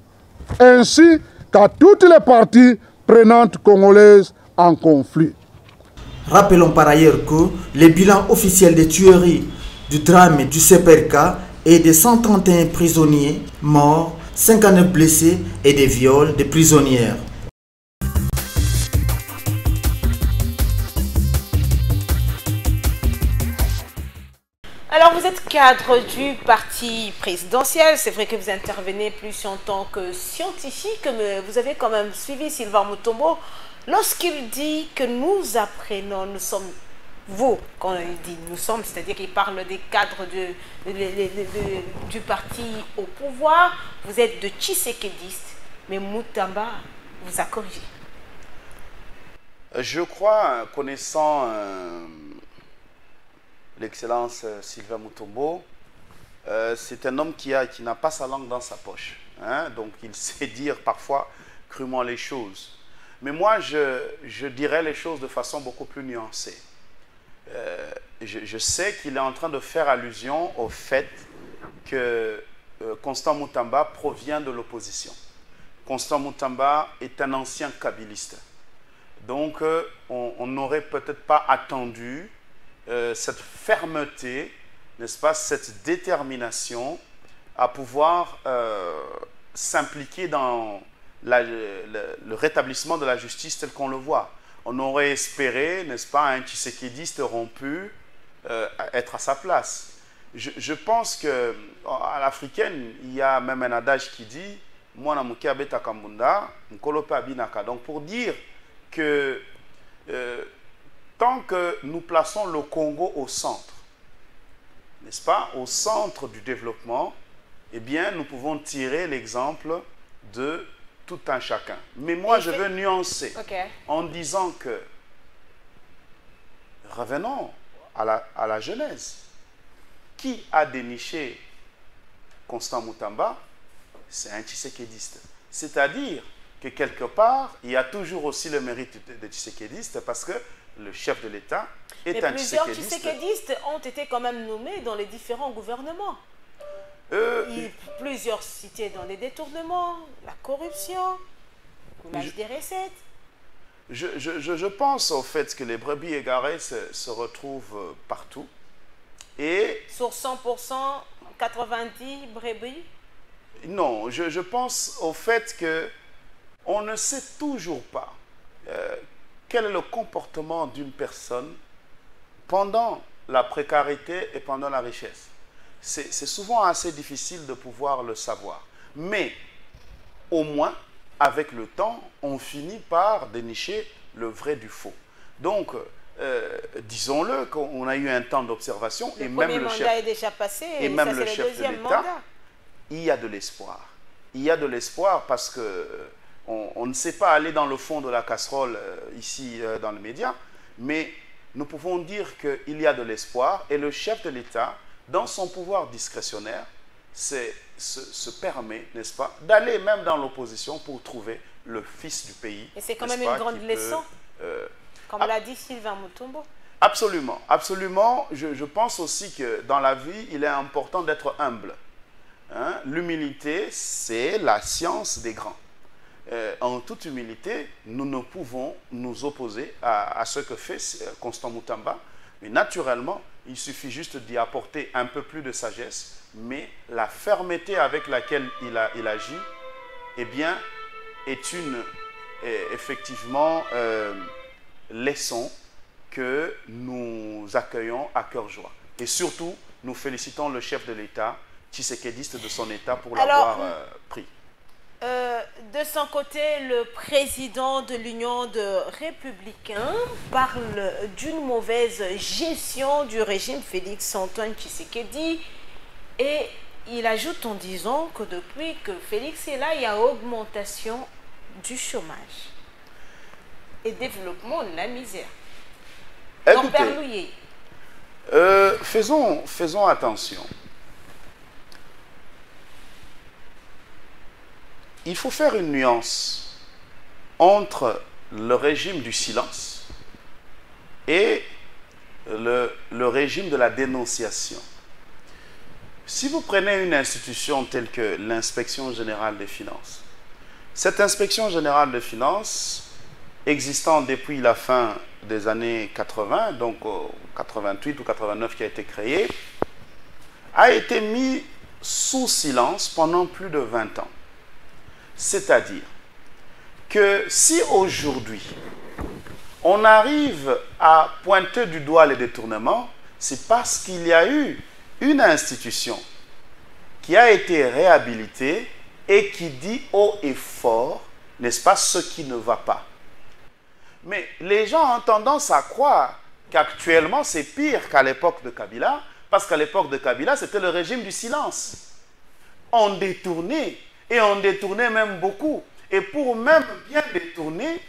ainsi qu'à toutes les parties prenantes congolaises en conflit. Rappelons par ailleurs que le bilan officiel des tueries du drame du CPRK est de 131 prisonniers morts, 59 blessés et des viols de prisonnières. Alors, vous êtes cadre du parti présidentiel. C'est vrai que vous intervenez plus en tant que scientifique, mais vous avez quand même suivi Sylvain Mutombo lorsqu'il dit que nous apprenons, nous sommes, vous, quand il dit nous sommes, c'est-à-dire qu'il parle des cadres du parti au pouvoir, vous êtes de Tshisekédistes, mais Mutamba vous a corrigé. Je crois, connaissant l'excellence Sylvain Mutombo, c'est un homme qui n'a pas sa langue dans sa poche. Hein? Donc il sait dire parfois crûment les choses. Mais moi, je dirais les choses de façon beaucoup plus nuancée. Je sais qu'il est en train de faire allusion au fait que Constant Mutamba provient de l'opposition. Constant Mutamba est un ancien kabiliste. Donc, on n'aurait peut-être pas attendu cette fermeté, n'est-ce pas, cette détermination à pouvoir s'impliquer dans le rétablissement de la justice tel qu'on le voit. On aurait espéré, n'est-ce pas, un Tshisekédiste rompu être à sa place. Je pense qu'à l'africaine, il y a même un adage qui dit « Mwana muke abeta kambunda, nkolope abinaka ». Donc pour dire que tant que nous plaçons le Congo au centre, n'est-ce pas, au centre du développement, eh bien, nous pouvons tirer l'exemple de tout un chacun. Mais moi, je veux nuancer en disant que, revenons à la genèse. Qui a déniché Constant Mutamba? C'est un Tshisekédiste. C'est-à-dire que quelque part, il y a toujours aussi le mérite des Tshisekédistes parce que le chef de l'État est un Tshisekédiste. Plusieurs Tshisekédistes ont été quand même nommés dans les différents gouvernements. Plusieurs cités dans les détournements, la corruption, l'âge des recettes. Je pense au fait que les brebis égarées se retrouvent partout. Et sur 100%, 90 brebis? Non, je pense au fait qu'on ne sait toujours pas quel est le comportement d'une personne pendant la précarité et pendant la richesse. C'est souvent assez difficile de pouvoir le savoir. Mais au moins, avec le temps, on finit par dénicher le vrai du faux. Donc, disons-le, qu'on a eu un temps d'observation et même le chef, est déjà passé, et même le chef de l'État, il y a de l'espoir. Il y a de l'espoir parce que on ne sait pas aller dans le fond de la casserole ici dans les médias, mais nous pouvons dire qu'il y a de l'espoir et le chef de l'État, dans son pouvoir discrétionnaire, se permet, n'est-ce pas, d'aller même dans l'opposition pour trouver le fils du pays. Et c'est quand même une grande leçon, comme l'a dit Sylvain Mutombo. Absolument, absolument. Je pense aussi que dans la vie, il est important d'être humble. Hein? L'humilité, c'est la science des grands. En toute humilité, nous ne pouvons nous opposer à ce que fait Constant Mutamba. Mais naturellement, il suffit juste d'y apporter un peu plus de sagesse. Mais la fermeté avec laquelle il agit, eh bien, est effectivement leçon que nous accueillons à cœur joie. Et surtout, nous félicitons le chef de l'État, Tshisekédiste de son État, pour l'avoir pris. De son côté, le président de l'Union de Républicains parle d'une mauvaise gestion du régime Félix-Antoine Tshisekedi et il ajoute en disant que depuis que Félix est là, il y a augmentation du chômage et développement de la misère. Écoutez, faisons attention. Il faut faire une nuance entre le régime du silence et le régime de la dénonciation. Si vous prenez une institution telle que l'inspection générale des finances, cette inspection générale des finances, existant depuis la fin des années 80, donc 88 ou 89 qui a été créée, a été mise sous silence pendant plus de 20 ans. C'est-à-dire que si aujourd'hui, on arrive à pointer du doigt les détournements, c'est parce qu'il y a eu une institution qui a été réhabilitée et qui dit haut et fort, n'est-ce pas, ce qui ne va pas. Mais les gens ont tendance à croire qu'actuellement, c'est pire qu'à l'époque de Kabila, parce qu'à l'époque de Kabila, c'était le régime du silence. On détournait. Et on détournait même beaucoup. Et pour même bien détourner,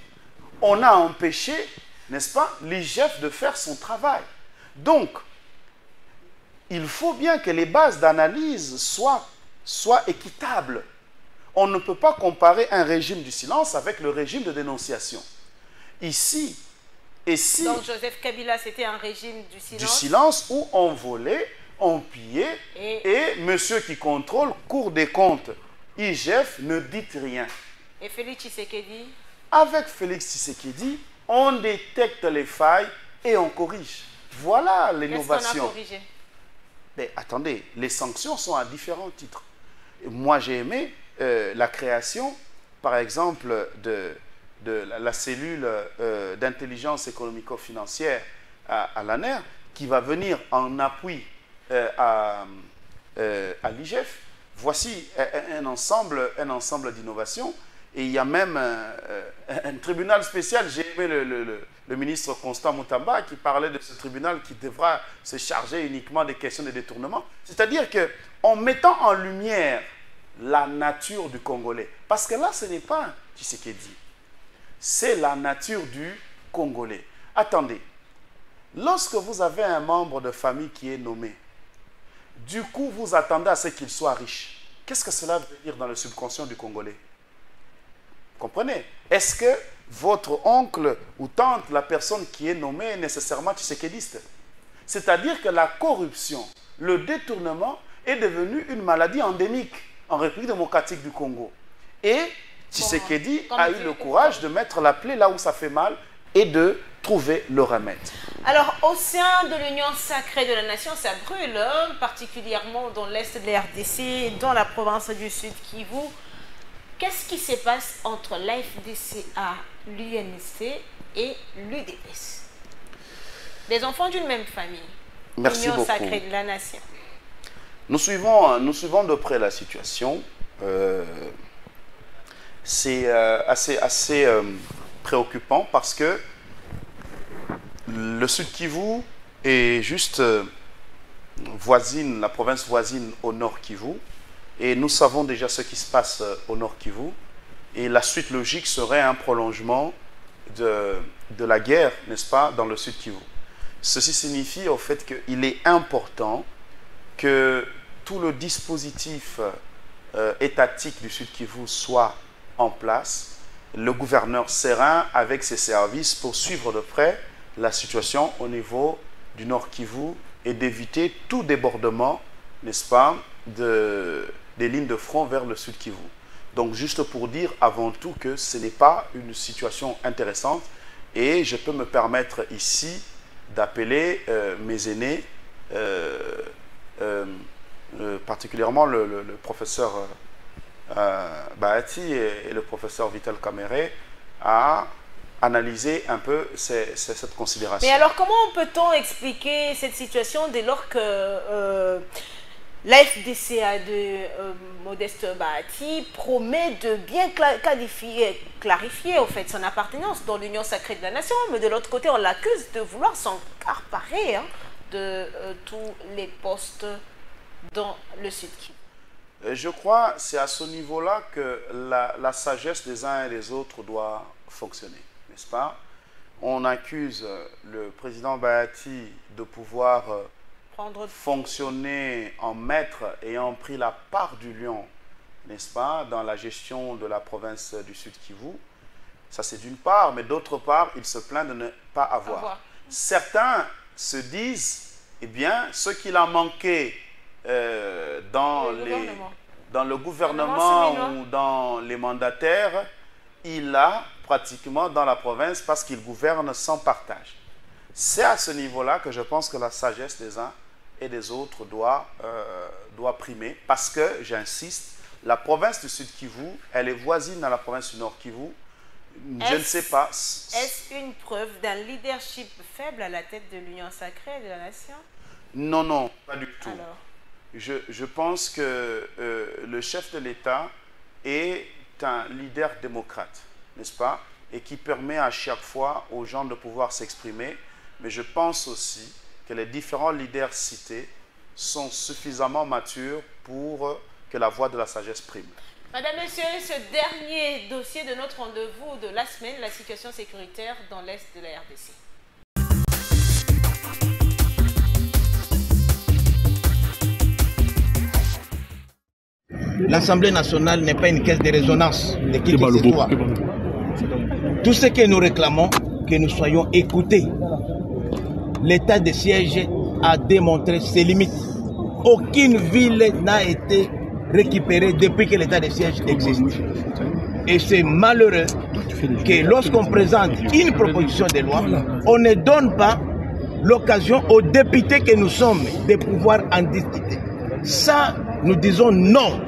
on a empêché, n'est-ce pas, l'IGF de faire son travail. Donc, il faut bien que les bases d'analyse soient équitables. On ne peut pas comparer un régime du silence avec le régime de dénonciation. Ici, et si... Donc Joseph Kabila, c'était un régime du silence. Du silence où on volait, on pillait, et monsieur qui contrôle, Cour des comptes, IGF, ne dit rien. Et Félix Tshisekedi? Avec Félix Tshisekedi, on détecte les failles et on corrige. Voilà l'innovation. Qu'est-ce qu'on a corrigé? Mais attendez, les sanctions sont à différents titres. Moi, j'ai aimé la création, par exemple, de la cellule d'intelligence économico-financière à l'ANER, qui va venir en appui à l'IGF. Voici un ensemble d'innovations. Et il y a même un tribunal spécial. J'ai aimé le ministre Constant Moutamba qui parlait de ce tribunal qui devra se charger uniquement des questions de détournement. C'est-à-dire qu'en mettant en lumière la nature du Congolais, parce que là, ce n'est pas Tshisekedi, c'est la nature du Congolais. Attendez, lorsque vous avez un membre de famille qui est nommé, du coup, vous attendez à ce qu'il soit riche. Qu'est-ce que cela veut dire dans le subconscient du Congolais? Comprenez? Est-ce que votre oncle ou tante, la personne qui est nommée, est nécessairement tshisekédiste? C'est-à-dire que la corruption, le détournement est devenu une maladie endémique en République démocratique du Congo. Et Tshisekedi a eu le courage de mettre la plaie là où ça fait mal et de trouver le remède. Alors, au sein de l'Union sacrée de la Nation, ça brûle, hein, particulièrement dans l'Est de la RDC, dans la province du Sud Kivu. Qu'est-ce qui se passe entre l'AFDCA, l'UNC et l'UDPS? Des enfants d'une même famille. Merci beaucoup. L'Union sacrée de la Nation. Nous suivons de près la situation. C'est assez préoccupant parce que le Sud Kivu est juste voisine, la province voisine au Nord Kivu. Et nous savons déjà ce qui se passe au Nord Kivu. Et la suite logique serait un prolongement de la guerre, n'est-ce pas, dans le Sud Kivu. Ceci signifie au fait qu'il est important que tout le dispositif étatique du Sud Kivu soit en place. Le gouverneur serein avec ses services pour suivre de près la situation au niveau du Nord Kivu et d'éviter tout débordement, n'est-ce pas, des lignes de front vers le Sud Kivu. Donc juste pour dire avant tout que ce n'est pas une situation intéressante et je peux me permettre ici d'appeler mes aînés, particulièrement le professeur Bahati et le professeur Vital Kamere à analyser un peu cette considération. Mais alors comment peut-on expliquer cette situation dès lors que La FDCA de Modeste Bahati promet de bien clarifier au fait son appartenance dans l'Union sacrée de la nation, mais de l'autre côté, on l'accuse de vouloir s'encarparer de tous les postes dans le Sud Kivu. Je crois que c'est à ce niveau-là que la sagesse des uns et des autres doit fonctionner, n'est-ce pas? On accuse le président Bahati de pouvoir fonctionner en maître ayant pris la part du lion, n'est-ce pas, dans la gestion de la province du Sud Kivu. Ça, c'est d'une part, mais d'autre part, il se plaint de ne pas avoir. Certains se disent, eh bien, ce qu'il a manqué dans le gouvernement ou dans les mandataires, il a pratiquement dans la province parce qu'il gouverne sans partage. C'est à ce niveau-là que je pense que la sagesse des uns et des autres doit primer parce que, j'insiste, la province du Sud Kivu, elle est voisine à la province du Nord Kivu. Je ne sais pas. Est-ce une preuve d'un leadership faible à la tête de l'Union sacrée de la nation? Non, non, pas du tout. Alors? Je pense que le chef de l'État est un leader démocrate, n'est-ce pas? Et qui permet à chaque fois aux gens de pouvoir s'exprimer. Mais je pense aussi que les différents leaders cités sont suffisamment matures pour que la voix de la sagesse prime. Madame, Messieurs, ce dernier dossier de notre rendez-vous de la semaine, la situation sécuritaire dans l'Est de la RDC. L'Assemblée nationale n'est pas une caisse de résonance de qui que ce soit. Tout ce que nous réclamons, que nous soyons écoutés. L'état de siège a démontré ses limites. Aucune ville n'a été récupérée depuis que l'état de siège existe. Et c'est malheureux que lorsqu'on présente une proposition de loi, on ne donne pas l'occasion aux députés que nous sommes de pouvoir en discuter. Ça, nous disons non.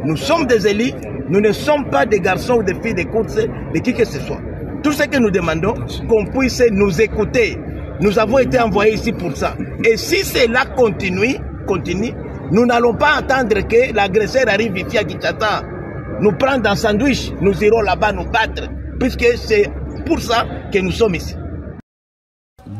Nous sommes des élus, nous ne sommes pas des garçons ou des filles de course de qui que ce soit. Tout ce que nous demandons, qu'on puisse nous écouter. Nous avons été envoyés ici pour ça. Et si cela continue, nous n'allons pas attendre que l'agresseur arrive ici à Kinshasa, nous prendre un sandwich, nous irons là-bas nous battre, puisque c'est pour ça que nous sommes ici.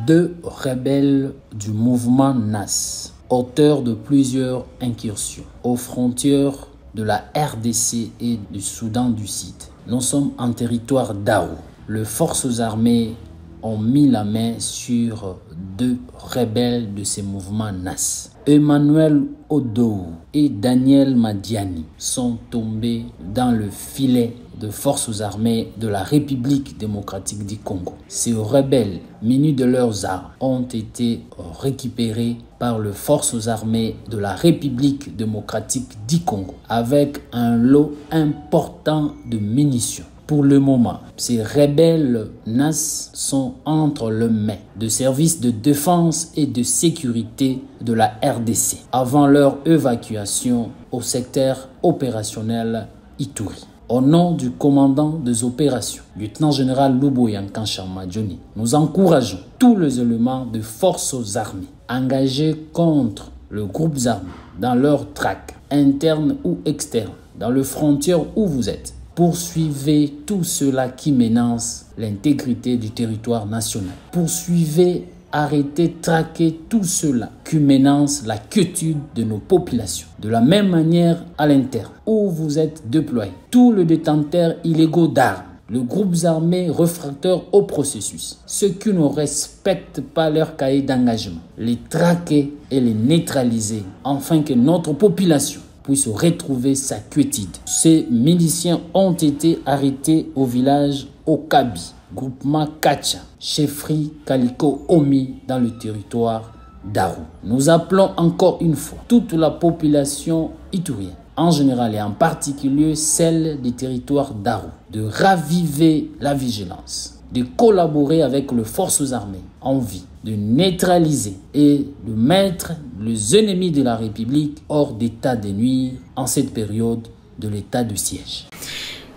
Deux rebelles du mouvement NAS, auteurs de plusieurs incursions aux frontières de la RDC et du Soudan du Sud. Nous sommes en territoire d'Aou. Les forces armées ont mis la main sur deux rebelles de ces mouvements NAS. Emmanuel Odou et Daniel Madiani sont tombés dans le filet de forces armées de la République démocratique du Congo. Ces rebelles, munis de leurs armes, ont été récupérés par les forces armées de la République démocratique du Congo avec un lot important de munitions. Pour le moment, ces rebelles NAS sont entre les mains de services de défense et de sécurité de la RDC avant leur évacuation au secteur opérationnel Ituri. Au nom du commandant des opérations, lieutenant-général Luboyan Kanchama Johnny, nous encourageons tous les éléments de forces armées engagés contre les groupes armés dans leur traque, interne ou externe, dans les frontières où vous êtes. Poursuivez tout cela qui menace l'intégrité du territoire national. Poursuivez, arrêtez, traquez tout cela qui menace la quiétude de nos populations. De la même manière à l'interne, où vous êtes déployés, tous les détenteurs illégaux d'armes, les groupes armés réfractaires au processus, ceux qui ne respectent pas leur cahier d'engagement, les traquer et les neutraliser, afin que notre population puisse retrouver sa quiétude. Ces miliciens ont été arrêtés au village Okabi, groupement Kacha, chefferie Kaliko Omi dans le territoire d'Aru. Nous appelons encore une fois toute la population iturienne, en général et en particulier celle des territoires d'Aru, de raviver la vigilance, de collaborer avec les forces armées en vue de neutraliser et de mettre les ennemis de la République hors d'état de nuire en cette période de l'état de siège.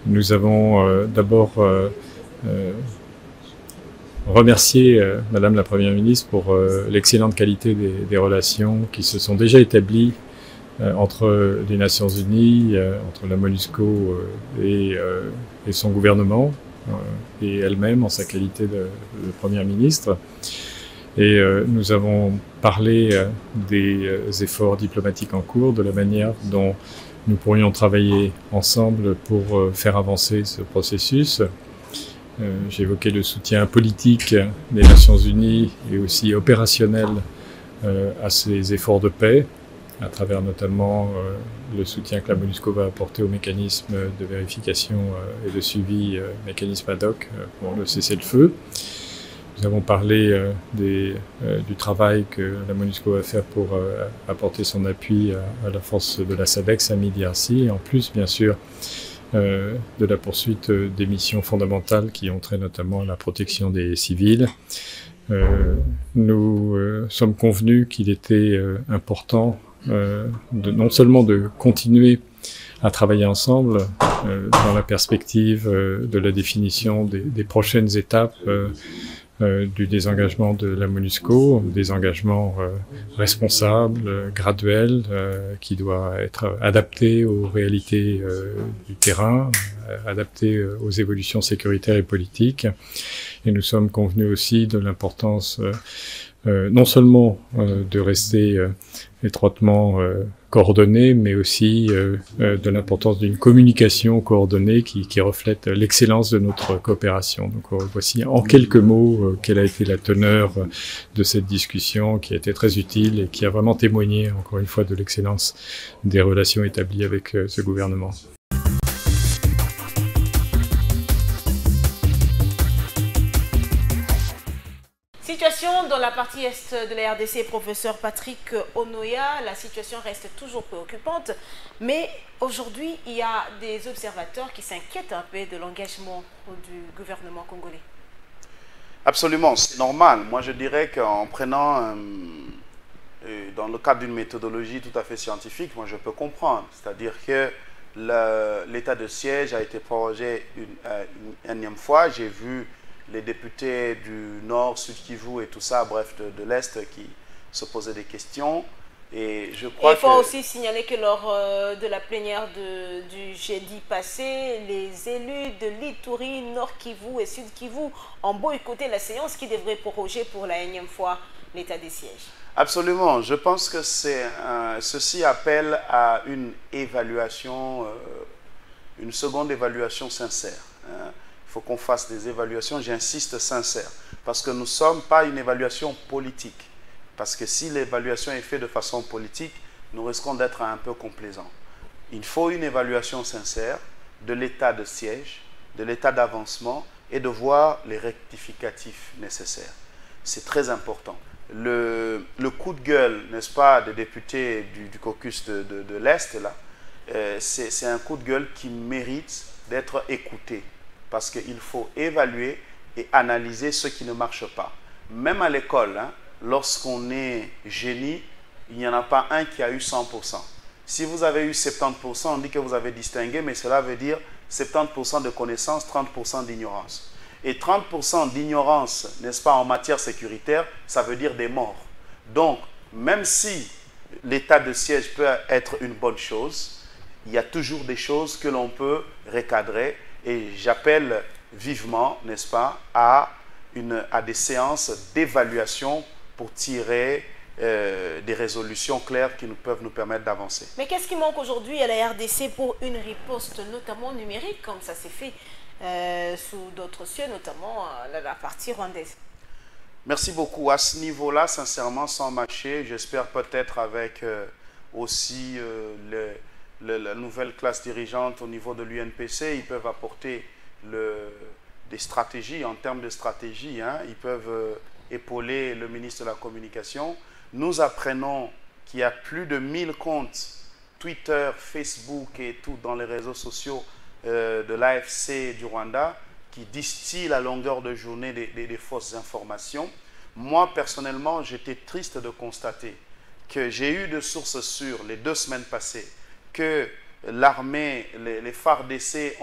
Nous avons d'abord remercié Madame la Première ministre pour l'excellente qualité des relations qui se sont déjà établies entre les Nations Unies, entre la MONUSCO et son gouvernement, et elle-même en sa qualité de Première ministre. Et nous avons parlé des efforts diplomatiques en cours, de la manière dont nous pourrions travailler ensemble pour faire avancer ce processus. J'ai évoqué le soutien politique des Nations Unies et aussi opérationnel à ces efforts de paix, à travers notamment le soutien que la MONUSCO va apporter au mécanisme de vérification et de suivi, mécanisme ad hoc pour le cessez-le-feu. Nous avons parlé du travail que la MONUSCO va faire pour apporter son appui à la force de la SADC, SAMI-DRC, et en plus, bien sûr, de la poursuite des missions fondamentales qui ont trait notamment à la protection des civils. Nous sommes convenus qu'il était important non seulement de continuer à travailler ensemble dans la perspective de la définition des prochaines étapes du désengagement de la MONUSCO, des engagements responsables, graduels, qui doit être adapté aux réalités du terrain, adapté aux évolutions sécuritaires et politiques. Et nous sommes convenus aussi de l'importance non seulement de rester étroitement coordonnés, mais aussi de l'importance d'une communication coordonnée qui reflète l'excellence de notre coopération. Donc voici en quelques mots quelle a été la teneur de cette discussion qui a été très utile et qui a vraiment témoigné encore une fois de l'excellence des relations établies avec ce gouvernement. Situation dans la partie est de la RDC, professeur Patrick Onoya, la situation reste toujours préoccupante, mais aujourd'hui il y a des observateurs qui s'inquiètent un peu de l'engagement du gouvernement congolais. Absolument, c'est normal. Moi je dirais qu'en prenant, dans le cadre d'une méthodologie tout à fait scientifique, moi je peux comprendre, c'est-à-dire que l'état de siège a été prorogé une énième fois. J'ai vu les députés du Nord, Sud Kivu et tout ça, bref, de l'Est qui se posaient des questions. Et je crois il faut aussi signaler que lors de la plénière du jeudi passé, les élus de l'Ituri, Nord Kivu et Sud Kivu ont boycotté la séance qui devrait proroger pour la énième fois l'état des sièges. Absolument. Je pense que ceci appelle à une évaluation, une seconde évaluation sincère. Il faut qu'on fasse des évaluations, j'insiste, sincères. Parce que nous ne sommes pas une évaluation politique. Parce que si l'évaluation est faite de façon politique, nous risquons d'être un peu complaisants. Il faut une évaluation sincère de l'état de siège, de l'état d'avancement et de voir les rectificatifs nécessaires. C'est très important. Le coup de gueule, n'est-ce pas, des députés du caucus de l'Est, là, c'est un coup de gueule qui mérite d'être écouté. Parce qu'il faut évaluer et analyser ce qui ne marche pas. Même à l'école, hein, lorsqu'on est génie, il n'y en a pas un qui a eu 100%. Si vous avez eu 70%, on dit que vous avez distingué, mais cela veut dire 70% de connaissances, 30% d'ignorance. Et 30% d'ignorance, n'est-ce pas, en matière sécuritaire, ça veut dire des morts. Donc, même si l'état de siège peut être une bonne chose, il y a toujours des choses que l'on peut recadrer. Et j'appelle vivement, n'est-ce pas, à des séances d'évaluation pour tirer des résolutions claires qui peuvent nous permettre d'avancer. Mais qu'est-ce qui manque aujourd'hui à la RDC pour une riposte, notamment numérique, comme ça s'est fait sous d'autres cieux, notamment la partie rwandaise? Merci beaucoup. À ce niveau-là, sincèrement, sans mâcher, j'espère peut-être avec aussi la nouvelle classe dirigeante au niveau de l'UNPC, ils peuvent apporter des stratégies, en termes de stratégie, hein, ils peuvent épauler le ministre de la Communication. Nous apprenons qu'il y a plus de 1000 comptes Twitter, Facebook et tout dans les réseaux sociaux de l'AFC du Rwanda qui distillent à longueur de journée des fausses informations. Moi, personnellement, j'étais triste de constater que j'ai eu de sources sûres les 2 semaines passées que l'armée, les FARDC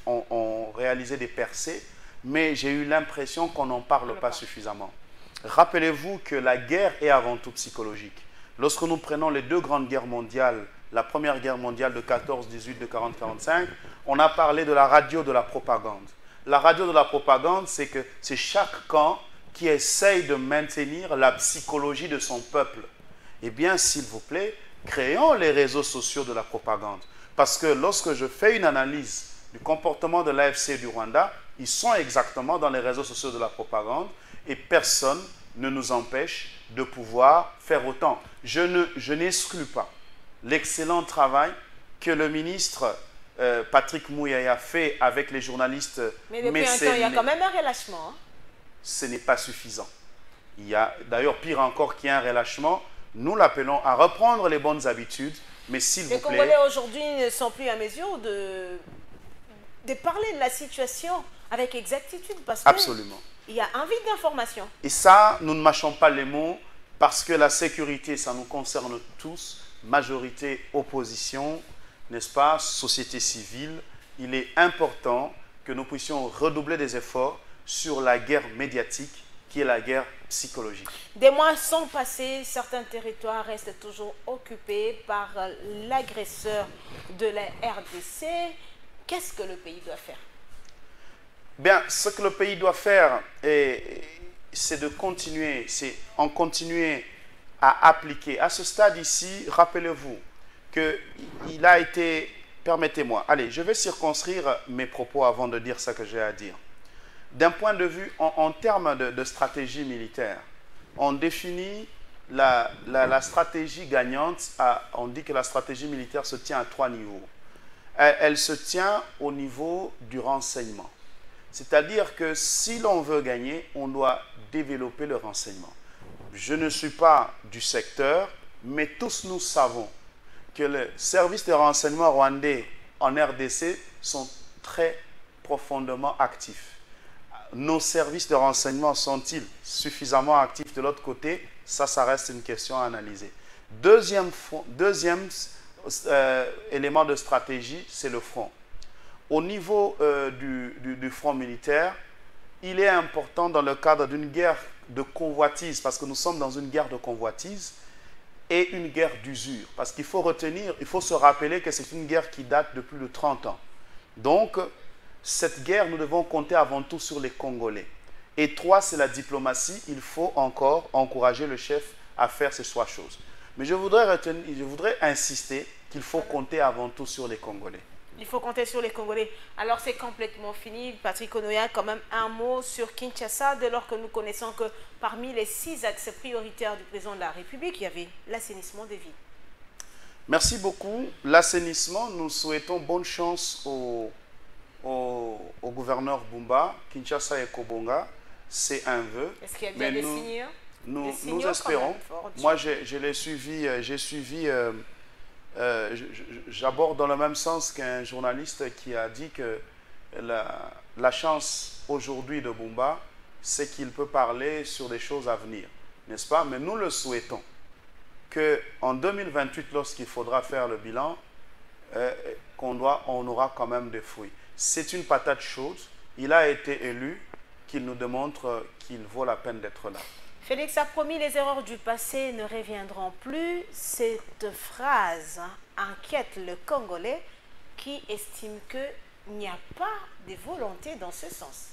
ont réalisé des percées, mais j'ai eu l'impression qu'on n'en parle pas suffisamment. Rappelez-vous que la guerre est avant tout psychologique. Lorsque nous prenons les 2 grandes guerres mondiales la Première Guerre mondiale de 14-18, de 40-45, on a parlé de la radio de la propagande. La radio de la propagande, c'est que c'est chaque camp qui essaye de maintenir la psychologie de son peuple. Eh bien, s'il vous plaît, créons les réseaux sociaux de la propagande. Parce que lorsque je fais une analyse du comportement de l'AFC du Rwanda, ils sont exactement dans les réseaux sociaux de la propagande et personne ne nous empêche de pouvoir faire autant. Je n'exclus pas l'excellent travail que le ministre Patrick Mouyaya fait avec les journalistes. Mais depuis un temps, il y a quand même un relâchement. Hein? Ce n'est pas suffisant. Il y a d'ailleurs pire encore qu'il y a un relâchement. Nous l'appelons à reprendre les bonnes habitudes, mais s'il vous plaît... Les Congolais aujourd'hui ne sont plus à mesure de parler de la situation avec exactitude parce que absolument. Il y a un vide d'information. Et ça, nous ne mâchons pas les mots parce que la sécurité, ça nous concerne tous, majorité, opposition, n'est-ce pas, société civile. Il est important que nous puissions redoubler des efforts sur la guerre médiatique qui est la guerre psychologique. Des mois sont passés, certains territoires restent toujours occupés par l'agresseur de la RDC. Qu'est-ce que le pays doit faire? Bien, ce que le pays doit faire, c'est de continuer, à appliquer. À ce stade ici, rappelez-vous qu'il a été... Permettez-moi, allez, je vais circonscrire mes propos avant de dire ce que j'ai à dire. D'un point de vue, en termes de stratégie militaire, on définit la stratégie gagnante, on dit que la stratégie militaire se tient à 3 niveaux. Elle se tient au niveau du renseignement. C'est-à-dire que si l'on veut gagner, on doit développer le renseignement. Je ne suis pas du secteur, mais tous nous savons que les services de renseignement rwandais en RDC sont très profondément actifs. Nos services de renseignement sont-ils suffisamment actifs de l'autre côté? Ça reste une question à analyser. Deuxième élément de stratégie, c'est le front. Au niveau du front militaire, il est important dans le cadre d'une guerre de convoitise, parce que nous sommes dans une guerre de convoitise et une guerre d'usure. Parce qu'il faut retenir, il faut se rappeler que c'est une guerre qui date de plus de 30 ans. Donc, cette guerre, nous devons compter avant tout sur les Congolais. Et 3, c'est la diplomatie. Il faut encore encourager le chef à faire ces 3 choses. Mais je voudrais insister qu'il faut compter avant tout sur les Congolais. Il faut compter sur les Congolais. Alors c'est complètement fini. Patrick Onoya, quand même un mot sur Kinshasa, dès lors que nous connaissons que parmi les 6 axes prioritaires du président de la République, il y avait l'assainissement des villes. Merci beaucoup. L'assainissement, nous souhaitons bonne chance au gouverneur Bumba. Kinshasa et Kobonga, c'est un vœu. Est-ce qu'il y a bien des signaux? Nous espérons. Moi, je l'ai suivi, j'aborde dans le même sens qu'un journaliste qui a dit que la chance aujourd'hui de Bumba, c'est qu'il peut parler sur des choses à venir, n'est-ce pas? Mais nous le souhaitons qu'en 2028, lorsqu'il faudra faire le bilan, on aura quand même des fruits. C'est une patate chaude. Il a été élu, qu'il nous démontre qu'il vaut la peine d'être là. Félix a promis les erreurs du passé ne reviendront plus. Cette phrase inquiète le Congolais qui estime qu'il n'y a pas de volonté dans ce sens.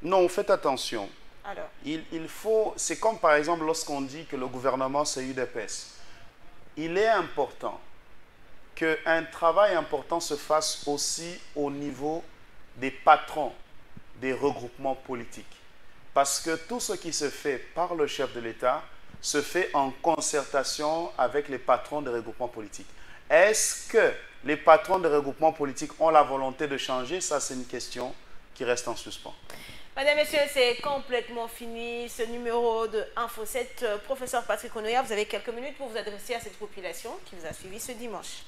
Non, faites attention. Alors, c'est comme par exemple lorsqu'on dit que le gouvernement c'est UDPS. Il est important qu'un travail important se fasse aussi au niveau des patrons des regroupements politiques. Parce que tout ce qui se fait par le chef de l'État se fait en concertation avec les patrons des regroupements politiques. Est-ce que les patrons des regroupements politiques ont la volonté de changer? Ça, c'est une question qui reste en suspens. Mesdames, Messieurs, c'est complètement fini ce numéro de Info 7. Professeur Patrick Onoya, vous avez quelques minutes pour vous adresser à cette population qui vous a suivi ce dimanche.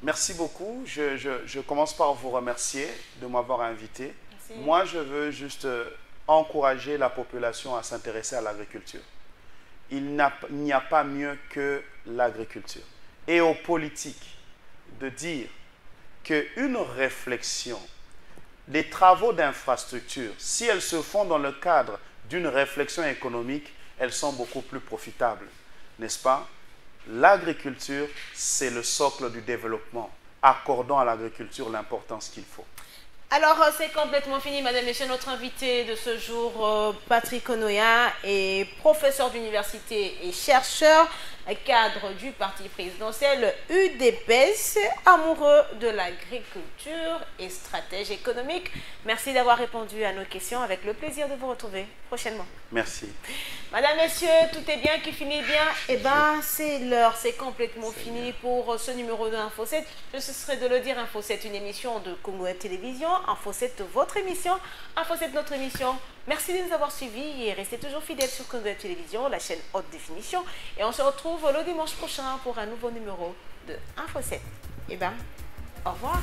Merci beaucoup. Je commence par vous remercier de m'avoir invité. Merci. Moi, je veux juste encourager la population à s'intéresser à l'agriculture. Il n'y a pas mieux que l'agriculture. Et aux politiques de dire qu'une réflexion, les travaux d'infrastructure, si elles se font dans le cadre d'une réflexion économique, elles sont beaucoup plus profitables, n'est-ce pas? l'agriculture, c'est le socle du développement. Accordons à l'agriculture l'importance qu'il faut. Alors, c'est complètement fini, madame, messieurs. Notre invité de ce jour, Patrick Onoya, est professeur d'université et chercheur, cadre du parti présidentiel UDPS, amoureux de l'agriculture et stratège économique. Merci d'avoir répondu à nos questions. Avec le plaisir de vous retrouver prochainement. Merci. Madame, messieurs, tout est bien qui finit bien. Eh bien, c'est l'heure, c'est complètement fini pour ce numéro de Info 7. Je cesserai de le dire, Info 7, une émission de Congo Web Télévision. Info 7, votre émission. Info 7, notre émission. Merci de nous avoir suivis et restez toujours fidèles sur Congo Web Télévision, la chaîne haute définition. Et on se retrouve le dimanche prochain pour un nouveau numéro de Info 7. Eh bien, au revoir.